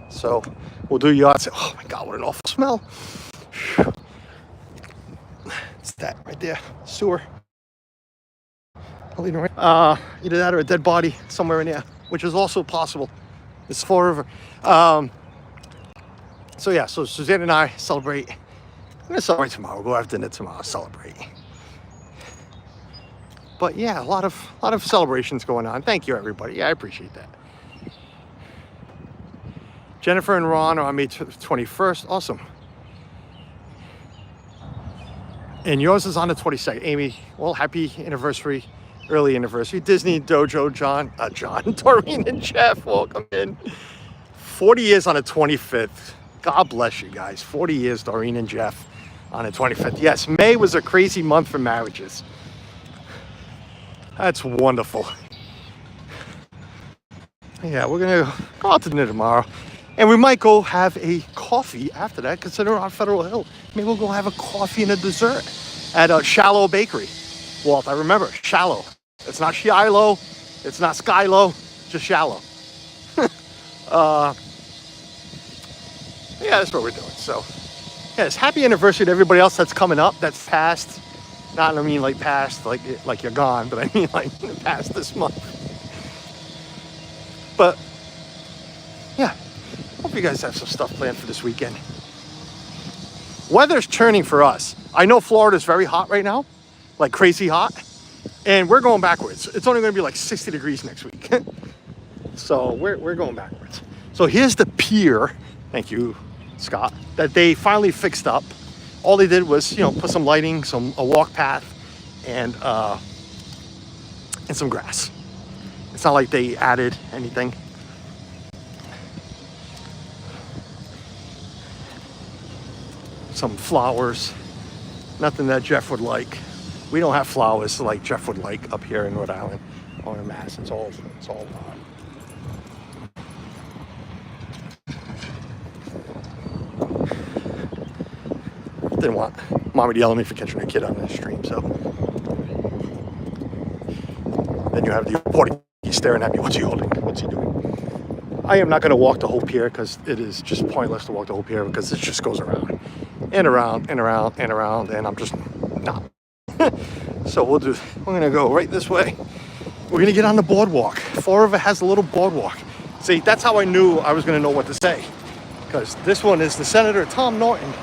So we'll do yard sale. Oh my God, what an awful smell. It's that right there, sewer. Either that or a dead body somewhere in there, which is also possible. It's Fall River. So yeah, so Suzanne and I celebrate. I'm going to celebrate tomorrow. We'll go have dinner tomorrow, celebrate. But yeah, a lot of celebrations going on. Thank you, everybody. Yeah, I appreciate that. Jennifer and Ron are on May 21st. Awesome. And yours is on the 22nd. Amy, well, happy anniversary, early anniversary. Disney Dojo, John, Doreen and Jeff, welcome in. 40 years on the 25th. God bless you guys. 40 years, Doreen and Jeff, on the 25th. Yes, May was a crazy month for marriages. That's wonderful. Yeah, we're going to go out to dinner tomorrow. And we might go have a coffee after that, considering we're on Federal Hill. Maybe we'll go have a coffee and a dessert at a Shallow Bakery. Walt, I remember, Shallow. It's not Shiloh. It's not Skylo. Just Shallow. Yeah, that's what we're doing. So, yes, happy anniversary to everybody else that's coming up, that's passed. Not, I mean, like past, like you're gone, but I mean, like past this month. But, yeah, hope you guys have some stuff planned for this weekend. Weather's turning for us. I know Florida's very hot right now, like crazy hot, and we're going backwards. It's only going to be like 60 degrees next week. So we're going backwards. So here's the pier, thank you, Scott, that they finally fixed up. All they did was, put some lighting, a walk path, and some grass. It's not like they added anything. Some flowers, nothing that Jeff would like. We don't have flowers like Jeff would like up here in Rhode Island or in Mass. It's all didn't want mommy to yell at me for catching a kid on the stream, so then you have the reporting staring at me. What's he holding? What's he doing? I am not going to walk the whole pier because it is just pointless to walk the whole pier because it just goes around and around and around and around, and I'm just not. So we're going to go right this way. We're going to get on the boardwalk. Fall River has a little boardwalk. See, that's how I knew I was going to know what to say, because this one is the Senator Tom Norton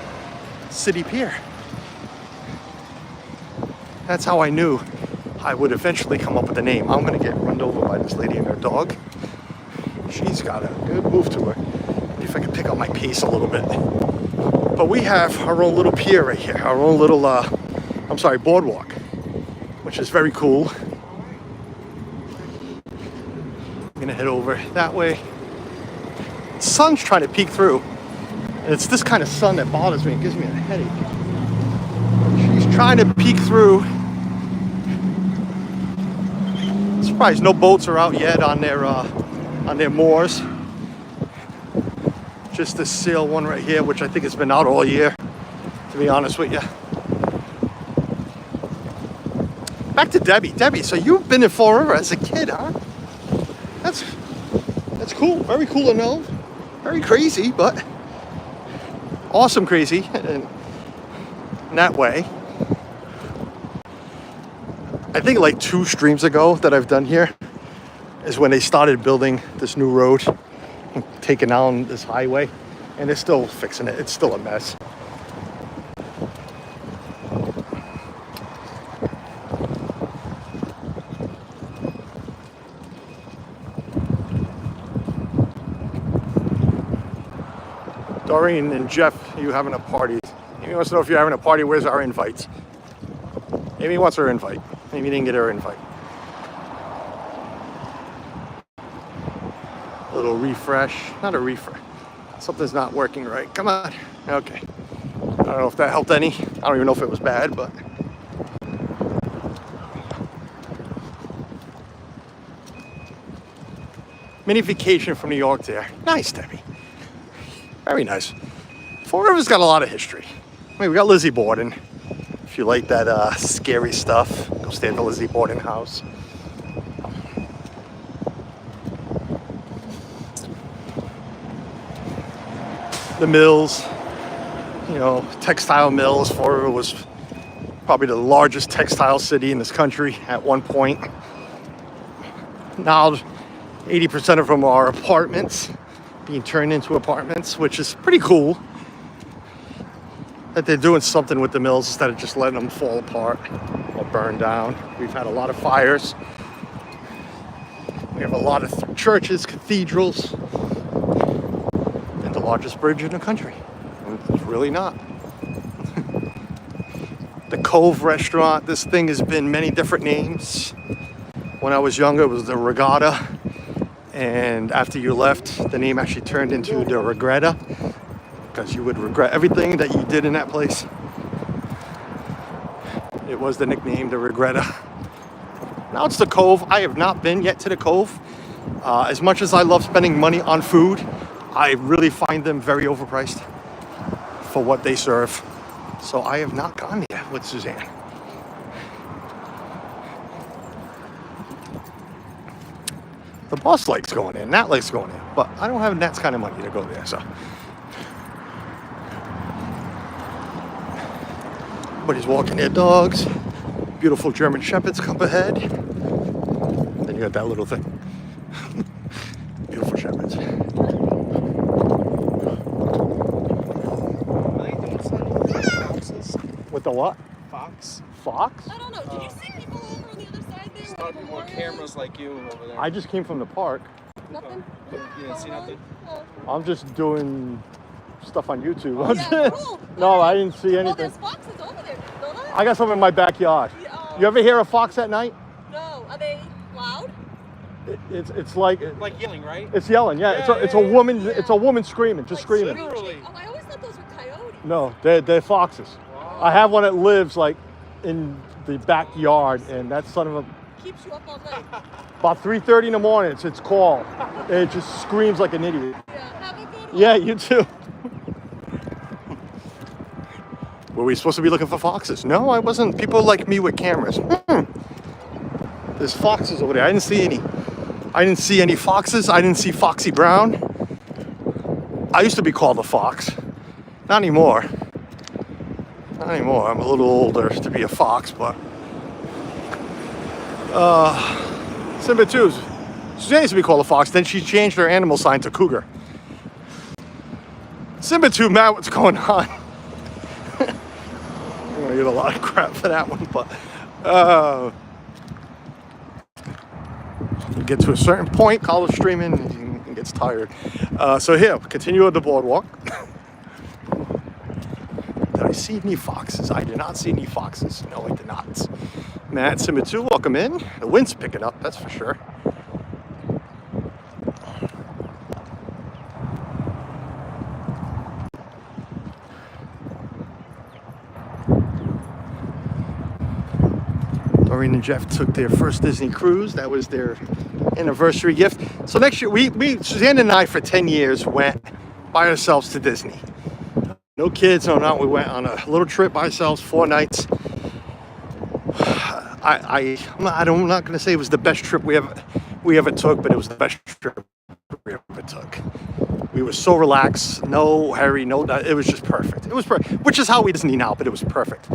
City Pier. That's how I knew I would eventually come up with a name. I'm going to get run over by this lady and her dog. She's got a good move to her. Maybe if I can pick up my pace a little bit. But we have our own little pier right here, our own little, boardwalk, which is very cool. I'm gonna head over that way. The sun's trying to peek through, and it's this kind of sun that bothers me. It gives me a headache. She's trying to peek through. I'm surprised no boats are out yet on their moors. Just this sail one right here, which I think has been out all year, to be honest with you. Back to Debbie. Debbie, so you've been in Fall River as a kid, huh? That's cool. Very cool to know. Very crazy, but awesome crazy in that way. I think like 2 streams ago that I've done here is when they started building this new road and taking down this highway, and they're still fixing it. It's still a mess. Doreen and Jeff, you having a party? Amy wants to know if you're having a party. Where's our invites? Amy wants her invite. Amy didn't get her invite. A little refresh. Not a refresh. Something's not working right. Come on. Okay. I don't know if that helped any. I don't even know if it was bad, but. Mini vacation from New York there. Nice, Debbie. Very nice. Fall River's got a lot of history. I mean, we got Lizzie Borden. If you like that scary stuff, go stay at the Lizzie Borden house. The mills, textile mills. Fall River was probably the largest textile city in this country at one point. Now, 80% of them are apartments, being turned into apartments, which is pretty cool that they're doing something with the mills instead of just letting them fall apart or burn down. We've had a lot of fires. We have a lot of churches, cathedrals, and the largest bridge in the country. And it's really not. The Cove restaurant, this thing has been many different names. When I was younger, it was the Regatta. And after you left, the name actually turned into the Regretta, because you would regret everything that you did in that place. It was the nickname, the Regretta. Now it's the Cove. I have not been yet to the Cove. As much as I love spending money on food, I really find them very overpriced for what they serve. So I have not gone there with Suzanne. The boss likes going in, Nat likes going in, but I don't have Nat's kind of money to go there, so. Everybody's walking their dogs. Beautiful German Shepherds come ahead. Then you got that little thing. Beautiful Shepherds. With the what? Fox? Fox? I don't know. Did you see people over on the other side there? There's a lot of more cameras like you over there. I just came from the park. Nothing? You didn't see nothing? Oh. I'm just doing stuff on YouTube. Oh, yeah, cool. No, I didn't see Well, anything. there's foxes over there. Know that? I got some in my backyard. Yeah, You ever hear a fox at night? No. Are they loud? It's like Like yelling, right? it's yelling. Yeah, it's a woman. It's a woman screaming, just Like screaming. Literally. Oh, I always thought those were coyotes. No, they're foxes. Wow. I have one that lives like in the backyard, and that son of a Keeps you up all night. about 3:30 in the morning. It's its call. It just screams like an idiot. Yeah. Have a good one. Yeah, you too. Were we supposed to be looking for foxes? No, I wasn't. People like me with cameras. There's foxes over there. I didn't see any. I didn't see any foxes. I didn't see Foxy Brown. I used to be called a fox. Not anymore. Not anymore. I'm a little older to be a fox, but Simba 2. Suzanne used to be called a fox. Then she changed her animal sign to cougar. Simba 2, Matt, what's going on? I'm gonna get a lot of crap for that one, but you get to a certain point, college streaming, and it gets tired. So here, continue on the boardwalk. Did I see any foxes? I did not see any foxes. No, I did not. Matt, Simba 2, welcome in. The wind's picking up, that's for sure. Doreen and Jeff took their first Disney cruise. That was their anniversary gift. So next year, we Suzanne and I, for 10 years, went by ourselves to Disney. No kids, no not. We went on a little trip by ourselves, 4 nights. I'm not going to say it was the best trip we ever took, but it was the best trip we ever took. We were so relaxed, no hurry, it was just perfect. It was perfect, which is how we Disney now, but it was perfect.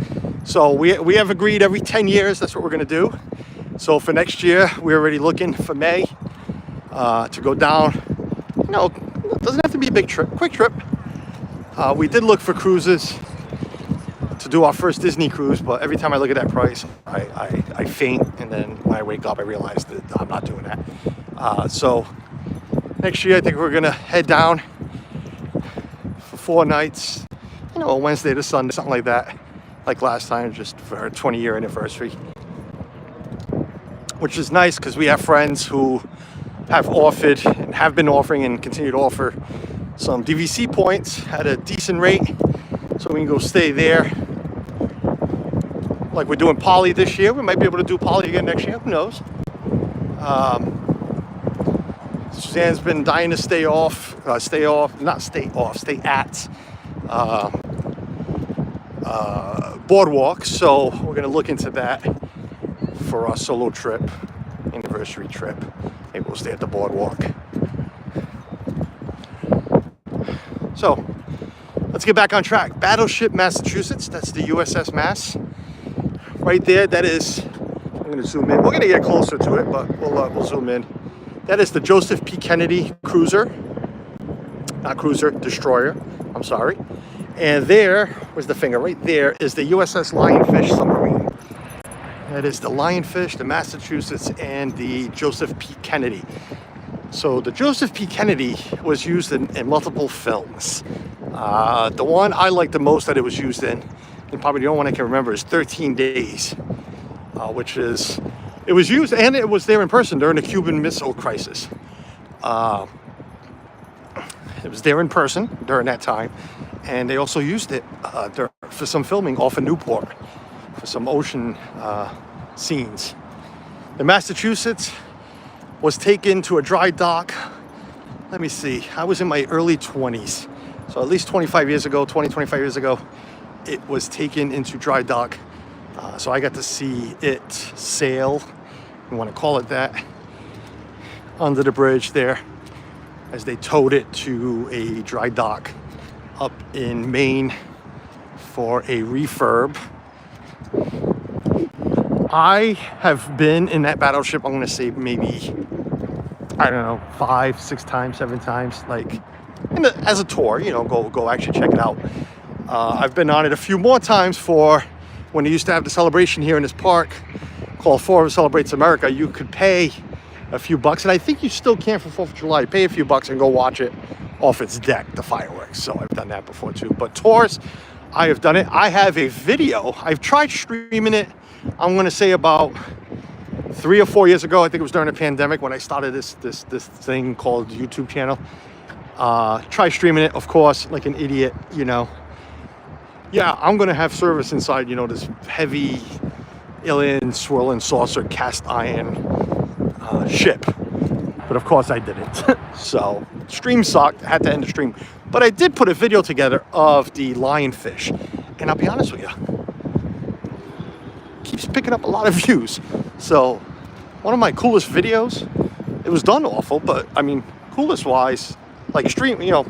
So we have agreed every 10 years, that's what we're going to do. So for next year, we're already looking for May to go down. You know, it doesn't have to be a big trip, quick trip. We did look for cruises to do our first Disney cruise, but every time I look at that price, I faint, and then when I wake up, I realize that I'm not doing that. So next year, I think we're gonna head down for 4 nights, you know, a Wednesday to Sunday, something like that, like last time, just for our 20-year anniversary, which is nice because we have friends who have offered and have been offering and continue to offer some DVC points at a decent rate, so we can go stay there. Like we're doing Poly this year, we might be able to do Poly again next year, who knows. Suzanne's been dying to stay at Boardwalk, so we're gonna look into that for our solo trip, anniversary trip. Maybe we'll stay at the Boardwalk. So let's get back on track. Battleship, Massachusetts, that's the USS Mass. Right there, that is, I'm gonna zoom in. We're gonna get closer to it, but we'll zoom in. That is the Joseph P. Kennedy cruiser. Not cruiser, destroyer, I'm sorry. And there, where's the finger? Right there is the USS Lionfish submarine. That is the Lionfish, the Massachusetts, and the Joseph P. Kennedy. So the Joseph P. Kennedy was used in multiple films. The one I like the most that it was used in, and probably the only one I can remember, is 13 Days, which is, it was used and it was there in person during the Cuban Missile Crisis. It was there in person during that time, and they also used it for some filming off of Newport for some ocean scenes. The Massachusetts was taken to a dry dock. Let me see, I was in my early 20s, so at least 25 years ago, it was taken into dry dock. So I got to see it sail, you want to call it that, under the bridge there as they towed it to a dry dock up in Maine for a refurb. I have been in that battleship, I'm going to say maybe, I don't know, 5, 6 times, 7 times, like as a tour, you know, go actually check it out. I've been on it a few more times for when they used to have the celebration here in this park called Forum Celebrates America. You could pay a few bucks, and I think you still can for 4th of July. Pay a few bucks and go watch it off its deck, the fireworks. So I've done that before too. But tours, I have done it. I have a video. I've tried streaming it. I'm going to say about 3 or 4 years ago. I think it was during the pandemic when I started this thing called YouTube channel. Try streaming it, of course, like an idiot, you know. Yeah, I'm going to have service inside, you know, this heavy alien swirling saucer cast iron ship. But of course I didn't. So stream sucked. I had to end the stream. But I did put a video together of the lionfish. And I'll be honest with you, keeps picking up a lot of views. So one of my coolest videos, it was done awful, but I mean, coolest wise, like stream, you know,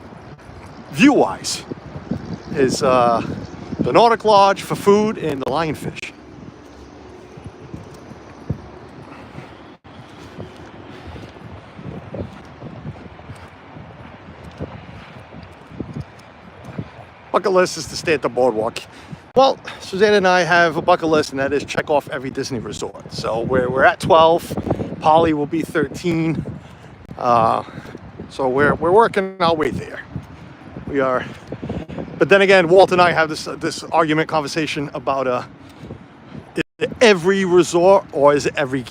view wise, is the Nordic Lodge for food and the lionfish. Bucket list is to stay at the boardwalk. Well, Suzanne and I have a bucket list, and that is check off every Disney resort. So we're at 12. Polly will be 13. So we're working our way there. We are. But then again, Walt and I have this argument conversation about is it every resort or is it every?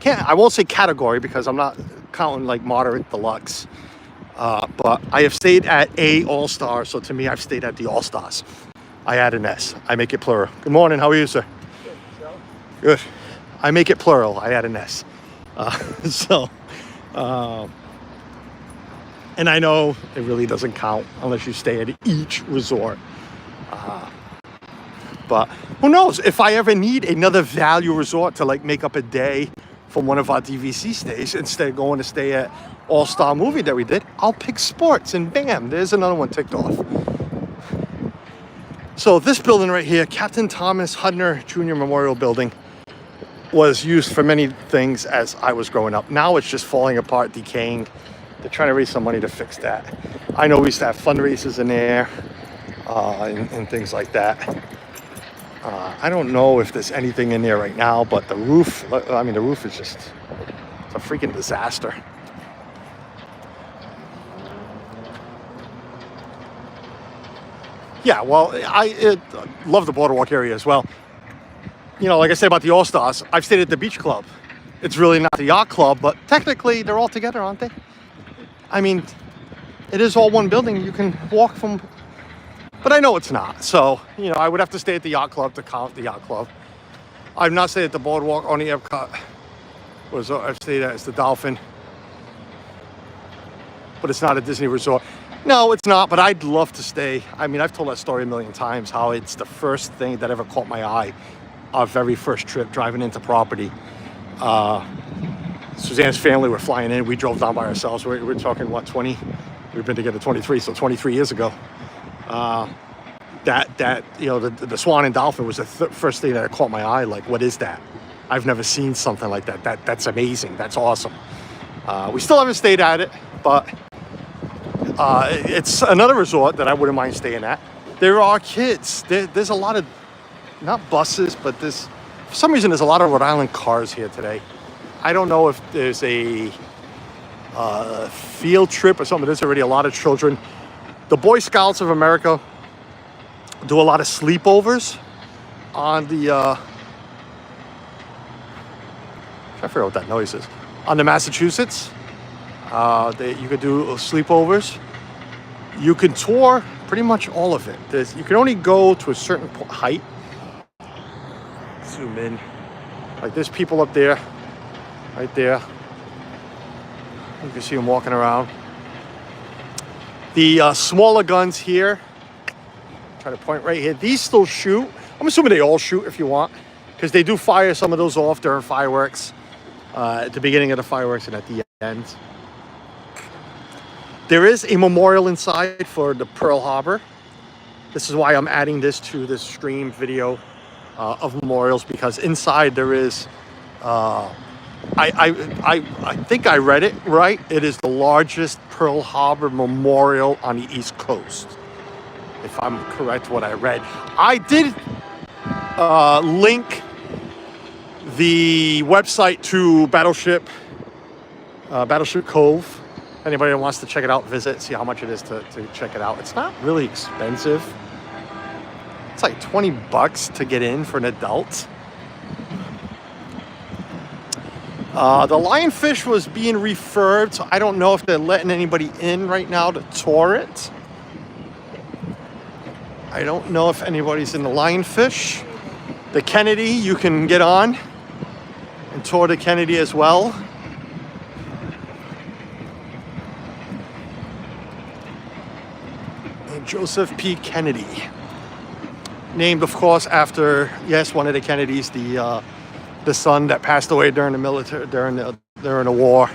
I won't say category because I'm not counting like moderate deluxe. But I have stayed at a All-Star, so to me, I've stayed at the All-Stars. I add an S. I make it plural. Good morning. How are you, sir? Good. I make it plural. I add an S. And I know it really doesn't count unless you stay at each resort. But who knows? If I ever need another value resort to like make up a day from one of our DVC stays, instead of going to stay at All-Star Movie that we did, I'll pick sports, and bam, there's another one ticked off. So this building right here, Captain Thomas Hudner Jr. Memorial Building, was used for many things as I was growing up. Now it's just falling apart, decaying. They're trying to raise some money to fix that. I know we used to have fundraisers in there and things like that. I don't know if there's anything in there right now, but the roof, I mean, the roof is just, it's a freaking disaster. Yeah, well, I love the boardwalk area as well. You know, like I said about the All-Stars, I've stayed at the beach club. It's really not the yacht club, but technically they're all together, aren't they? I mean, it is all one building. You can walk from, but I know it's not. So, you know, I would have to stay at the yacht club to count the yacht club. I've not stayed at the boardwalk, only Epcot. I've stayed at the Dolphin. But it's not a Disney resort. No, it's not, but I'd love to stay. I mean, I've told that story a million times, how it's the first thing that ever caught my eye. Our very first trip driving into property. Suzanne's family were flying in. We drove down by ourselves. We're talking, what, 20? We've been together 23, so 23 years ago. That you know, the Swan and Dolphin was the first thing that caught my eye. Like, what is that? I've never seen something like that. That's amazing. That's awesome. We still haven't stayed at it, but it's another resort that I wouldn't mind staying at. There are kids. There's a lot of, not buses, but for some reason, there's a lot of Rhode Island cars here today. I don't know if there's a field trip or something. There's already a lot of children. The Boy Scouts of America do a lot of sleepovers on the, I forget what that noise is, on the Massachusetts. You could do sleepovers. You can tour pretty much all of it. You can only go to a certain height. Zoom in. Like there's people up there, right there. You can see them walking around. The smaller guns here, try to point right here. These still shoot. I'm assuming they all shoot if you want, because they do fire some of those off during fireworks, at the beginning of the fireworks and at the end. There is a memorial inside for the Pearl Harbor. This is why I'm adding this to this stream video of memorials, because inside there is, I think I read it right. It is the largest Pearl Harbor memorial on the East Coast, if I'm correct what I read. I did link the website to Battleship Cove. Anybody that wants to check it out, visit, see how much it is to check it out. It's not really expensive. It's like $20 to get in for an adult. The Lionfish was being refurbed, so I don't know if they're letting anybody in right now to tour it. I don't know if anybody's in the Lionfish. The Kennedy, you can get on and tour the Kennedy as well. And Joseph P. Kennedy. Named, of course, after, yes, one of the Kennedys, the son that passed away during the military, during the war,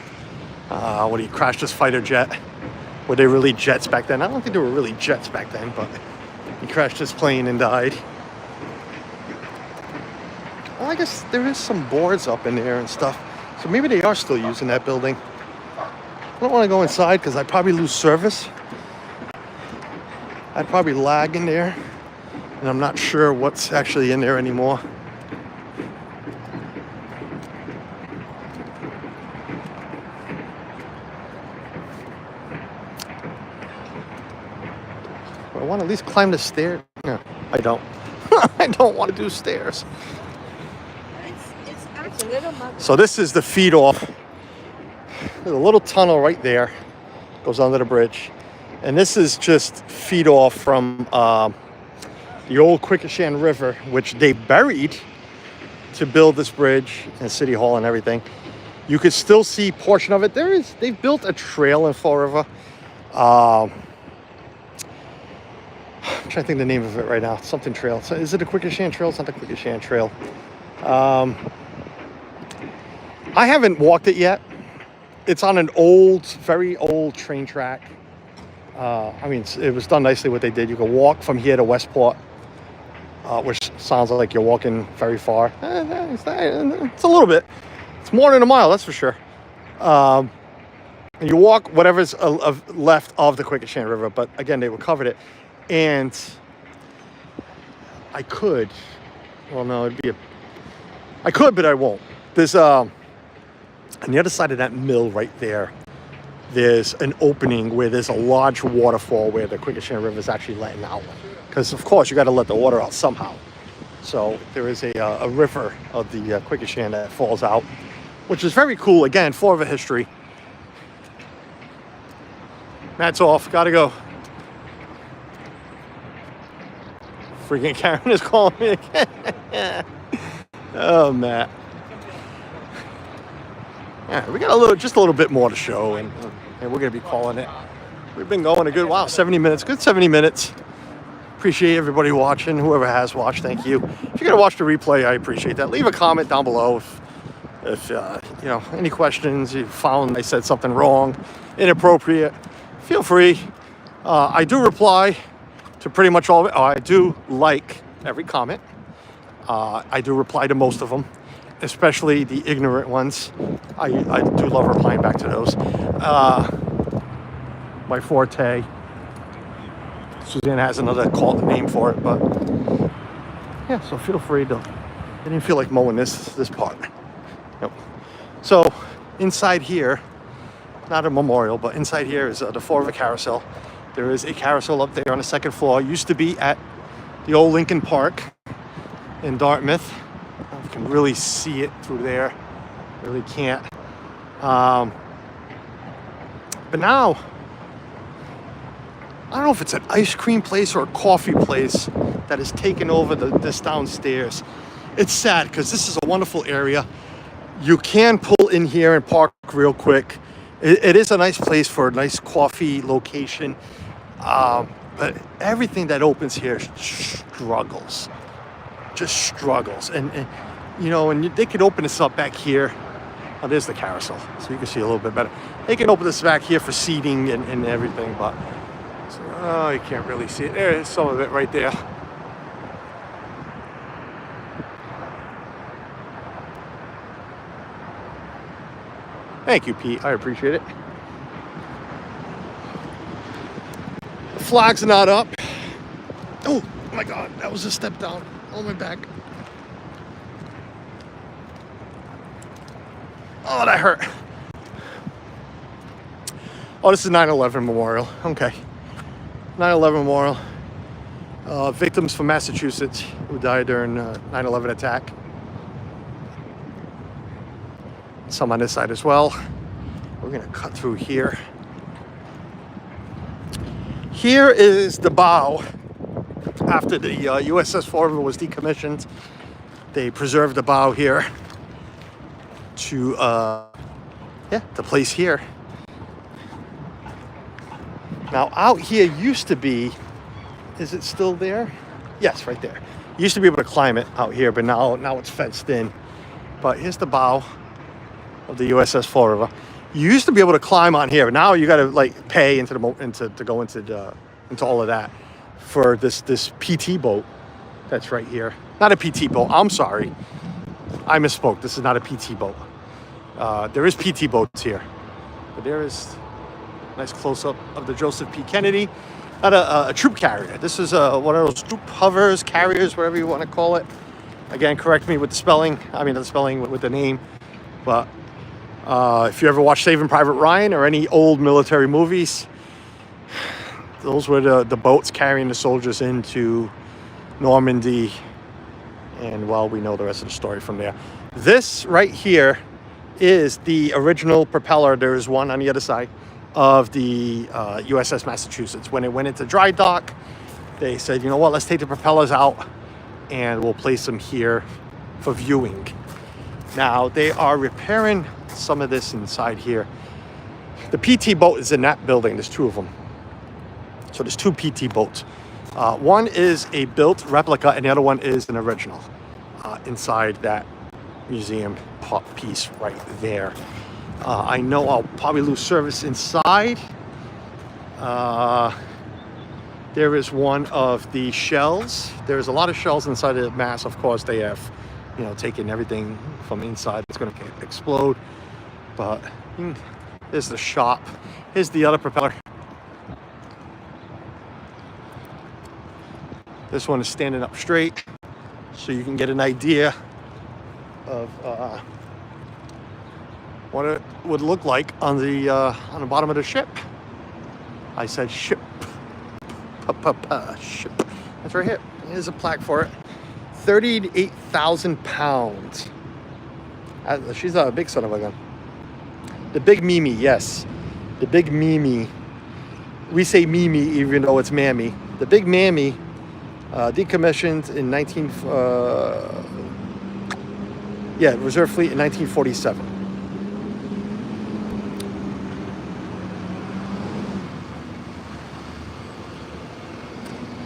when he crashed his fighter jet. Were they really jets back then? I don't think they were really jets back then, but he crashed his plane and died. Well, I guess there is some boards up in there and stuff, so maybe they are still using that building. I don't want to go inside because I'd probably lose service. I'd probably lag in there, and I'm not sure what's actually in there anymore. I want to at least climb the stairs. No, I don't. I don't want to do stairs. It's a little muggy. So this is the feed off. There's a little tunnel right there. Goes under the bridge. And this is just feed off from the old Quikasham River, which they buried to build this bridge and City Hall and everything. You could still see portion of it. They've built a trail in Fall River. I'm trying to think the name of it right now. It's something trail. So is it a Quikasham Trail? It's not the Quikasham Trail. I haven't walked it yet. It's on an old, very old train track. I mean, it was done nicely what they did. You can walk from here to Westport, which sounds like you're walking very far. It's a little bit. It's more than a mile, that's for sure. And you walk whatever's left of the Quikasham River, but again, they recovered it. And I could, well, no, I could, but I won't. There's, on the other side of that mill right there, there's an opening where there's a large waterfall where the Quikasham River is actually letting out. Because, of course, you got to let the water out somehow. So there is a river of the Quikasham that falls out, which is very cool. Again, Fall River history. Matt's off. Got to go. Freaking Karen is calling me again. Oh, Matt. Yeah, we got just a little bit more to show, and we're going to be calling it. We've been going a good while, 70 minutes, good 70 minutes. Appreciate everybody watching, whoever has watched, thank you. If you're going to watch the replay, I appreciate that. Leave a comment down below if you know, any questions, you found I said something wrong, inappropriate, feel free. I do reply to pretty much all of it. I do like every comment. I do reply to most of them, especially the ignorant ones. I do love replying back to those. My forte. Suzanne has another name for it, but yeah, so feel free to. I didn't feel like mowing this part. Nope. So inside here, not a memorial, but inside here is the Fall River Carousel. There is a carousel up there on the second floor. It used to be at the old Lincoln Park in Dartmouth. You can really see it through there. Really can't. But now, I don't know if it's an ice cream place or a coffee place that has taken over this downstairs. It's sad because this is a wonderful area. You can pull in here and park real quick. It is a nice place for a nice coffee location. But everything that opens here struggles. Just struggles. And you know, and they could open this up back here. Oh, there's the carousel, so you can see a little bit better. They can open this back here for seating and everything, but oh, you can't really see it. There's some of it right there. Thank you, Pete. I appreciate it. The flag's not up. Oh my God, that was a step down. Oh, my back. Oh, that hurt. Oh, this is 9/11 Memorial. Okay. 9/11 Memorial. Victims from Massachusetts who died during 9/11 attack. Some on this side as well. We're gonna cut through here. Here is the bow. After the USS Florida was decommissioned, they preserved the bow here to place here. Now out here used to be, is it still there? Yes, right there. You used to be able to climb it out here, but now it's fenced in. But here's the bow of the USS Florida. You used to be able to climb on here, but now you got to like pay to go into all of that for this PT boat that's right here. Not a PT boat. I'm sorry, I misspoke. This is not a PT boat. There is PT boats here, but there is a nice close-up of the Joseph P. Kennedy. Not a troop carrier. This is one of those troop hovers, carriers, whatever you want to call it. Again, correct me with the spelling. I mean, the spelling with the name. But if you ever watch Saving Private Ryan or any old military movies, those were the boats carrying the soldiers into Normandy. And well, we know the rest of the story from there. This right here is the original propeller. There is one on the other side of the USS Massachusetts. When it went into dry dock, they said, you know what, let's take the propellers out and we'll place them here for viewing. Now, they are repairing some of this inside here. The PT boat is in that building. There's two of them. So there's two PT boats. One is a built replica and the other one is an original inside that museum piece right there. I know I'll probably lose service inside. There is one of the shells. There's a lot of shells inside of the mass. Of course, they have, taken everything from inside. It's going to explode. But there's the shop. Here's the other propeller. This one is standing up straight, so you can get an idea of what it would look like on the bottom of the ship. I said ship. Ship. That's right here. Here's a plaque for it. 38,000 pounds. She's a big son of a gun. The Big Mimi, yes. The Big Mimi. We say Mimi even though it's Mammy. The Big Mammy, decommissioned in Reserve Fleet in 1947.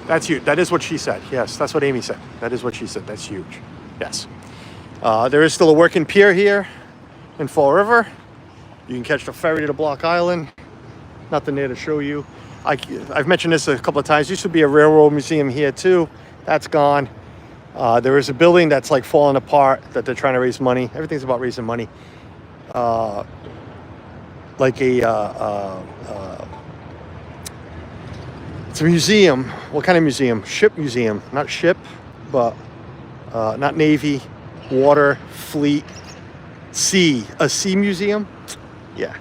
That's huge. That is what she said. Yes, that's what Amy said. That is what she said. That's huge. Yes. There is still a working pier here in Fall River. You can catch the ferry to Block Island. Nothing there to show you. I've mentioned this a couple of times. Used to be a railroad museum here too. That's gone. There is a building that's like falling apart that they're trying to raise money. Everything's about raising money. It's a museum. What kind of museum? Ship museum. Not ship, but not Navy, water, fleet, sea. A sea museum? Yeah.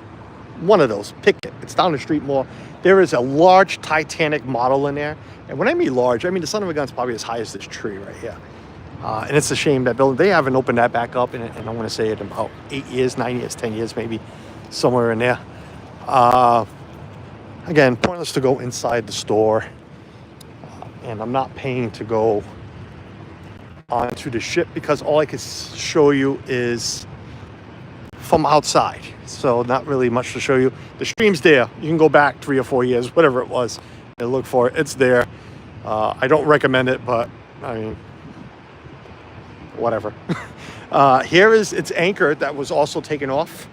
One of those. Pick it. It's down the street more. There is a large Titanic model in there. And when I mean large, I mean the son of a gun's probably as high as this tree right here. And it's a shame that building, they haven't opened that back up in I want to say in about 8 years, 9 years, 10 years maybe, somewhere in there. Again, pointless to go inside the store. And I'm not paying to go onto the ship because all I can show you is from outside. So not really much to show you. The stream's there. You can go back 3 or 4 years, whatever it was, and look for it. It's there. I don't recommend it, but I mean, whatever. Here is its anchor that was also taken off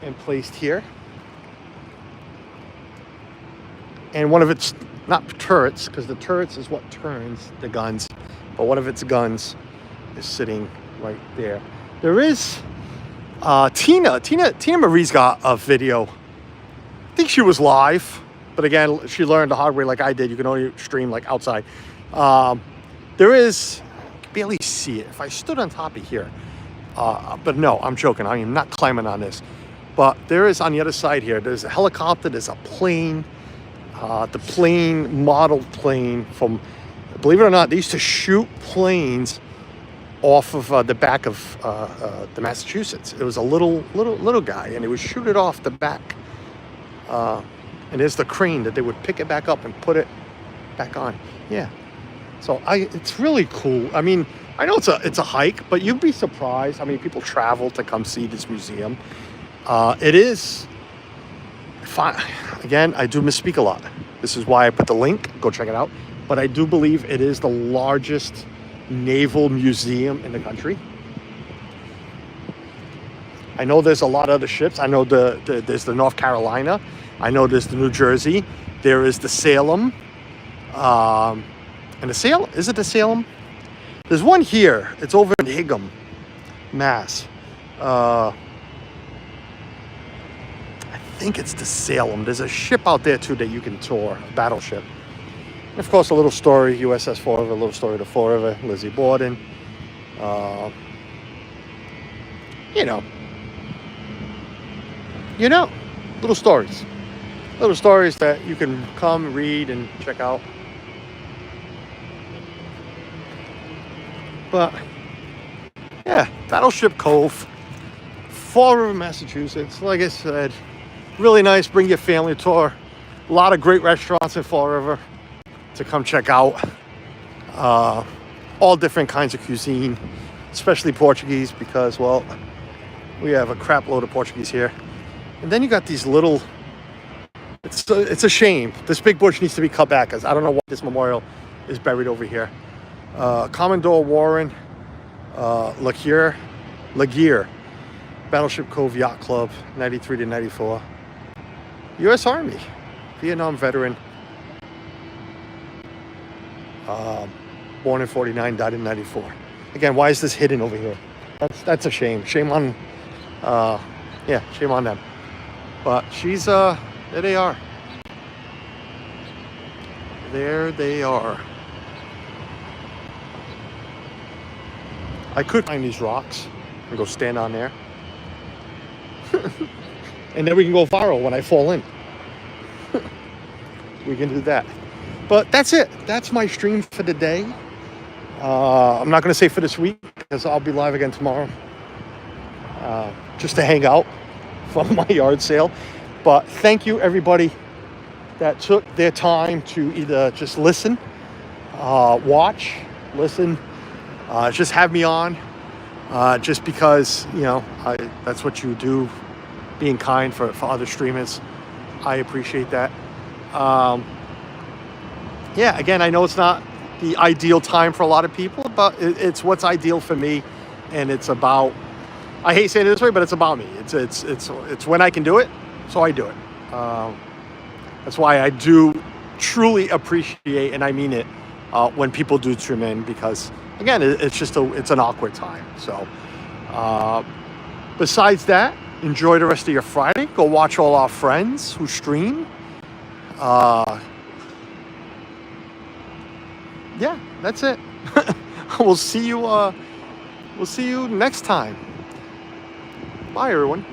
and placed here. And one of its, not turrets, because the turrets is what turns the guns, but one of its guns is sitting right there. There is Tina Marie's got a video. I think she was live, but again, she learned the hard way like I did. You can only stream like outside. There is, I can barely see it. If I stood on top of here, but no, I'm joking. I am not climbing on this. But there is on the other side here, there's a helicopter, there's a plane. The plane, model plane from, believe it or not, they used to shoot planes off of the back of the Massachusetts. It was a little guy, and they would shoot it off the back. And there's the crane that they would pick it back up and put it back on. Yeah. So it's really cool. I mean, I know it's a hike, but you'd be surprised how many people travel to come see this museum. It is fine. Again, I do misspeak a lot. This is why I put the link. Go check it out. But I do believe it is the largest naval museum in the country. I know there's a lot of other ships. I know there's the North Carolina. I know there's the New Jersey. There is the Salem. And the Salem, is it the Salem? There's one here. It's over in Hingham, Mass. I think it's the Salem. There's a ship out there too that you can tour, a battleship. And of course, a little story, USS Fall River, a little story to Fall River, Lizzie Borden. You know, little stories that you can come read and check out. But yeah, Battleship Cove, Fall River, Massachusetts. Like I said, really nice. Bring your family tour. A lot of great restaurants in Fall River to come check out. All different kinds of cuisine, especially Portuguese, because, well, we have a crap load of Portuguese here. And then you got these little, it's a shame. This big bush needs to be cut back, because I don't know why this memorial is buried over here. Commodore Warren Laguerre, Battleship Cove Yacht Club, 93 to 94. U.S. Army, Vietnam veteran. Born in 49, died in 94. Again, why is this hidden over here? That's a shame. Shame on, shame on them. But she's, there they are. There they are. I could find these rocks and go stand on there. And then we can go viral when I fall in. We can do that. But that's it. That's my stream for the day. I'm not going to say for this week, because I'll be live again tomorrow. Just to hang out from my yard sale. But thank you, everybody that took their time to either just listen, watch, listen, just have me on. Just because, that's what you do, being kind for other streamers. I appreciate that. Again, I know it's not the ideal time for a lot of people, but it's what's ideal for me. And it's about, I hate saying it this way, but it's about me. It's when I can do it, so I do it. That's why I do truly appreciate, and I mean it, when people do tune in, because again, it's an awkward time. So, besides that, enjoy the rest of your Friday. Go watch all our friends who stream. That's it. We'll see you next time. Bye, everyone.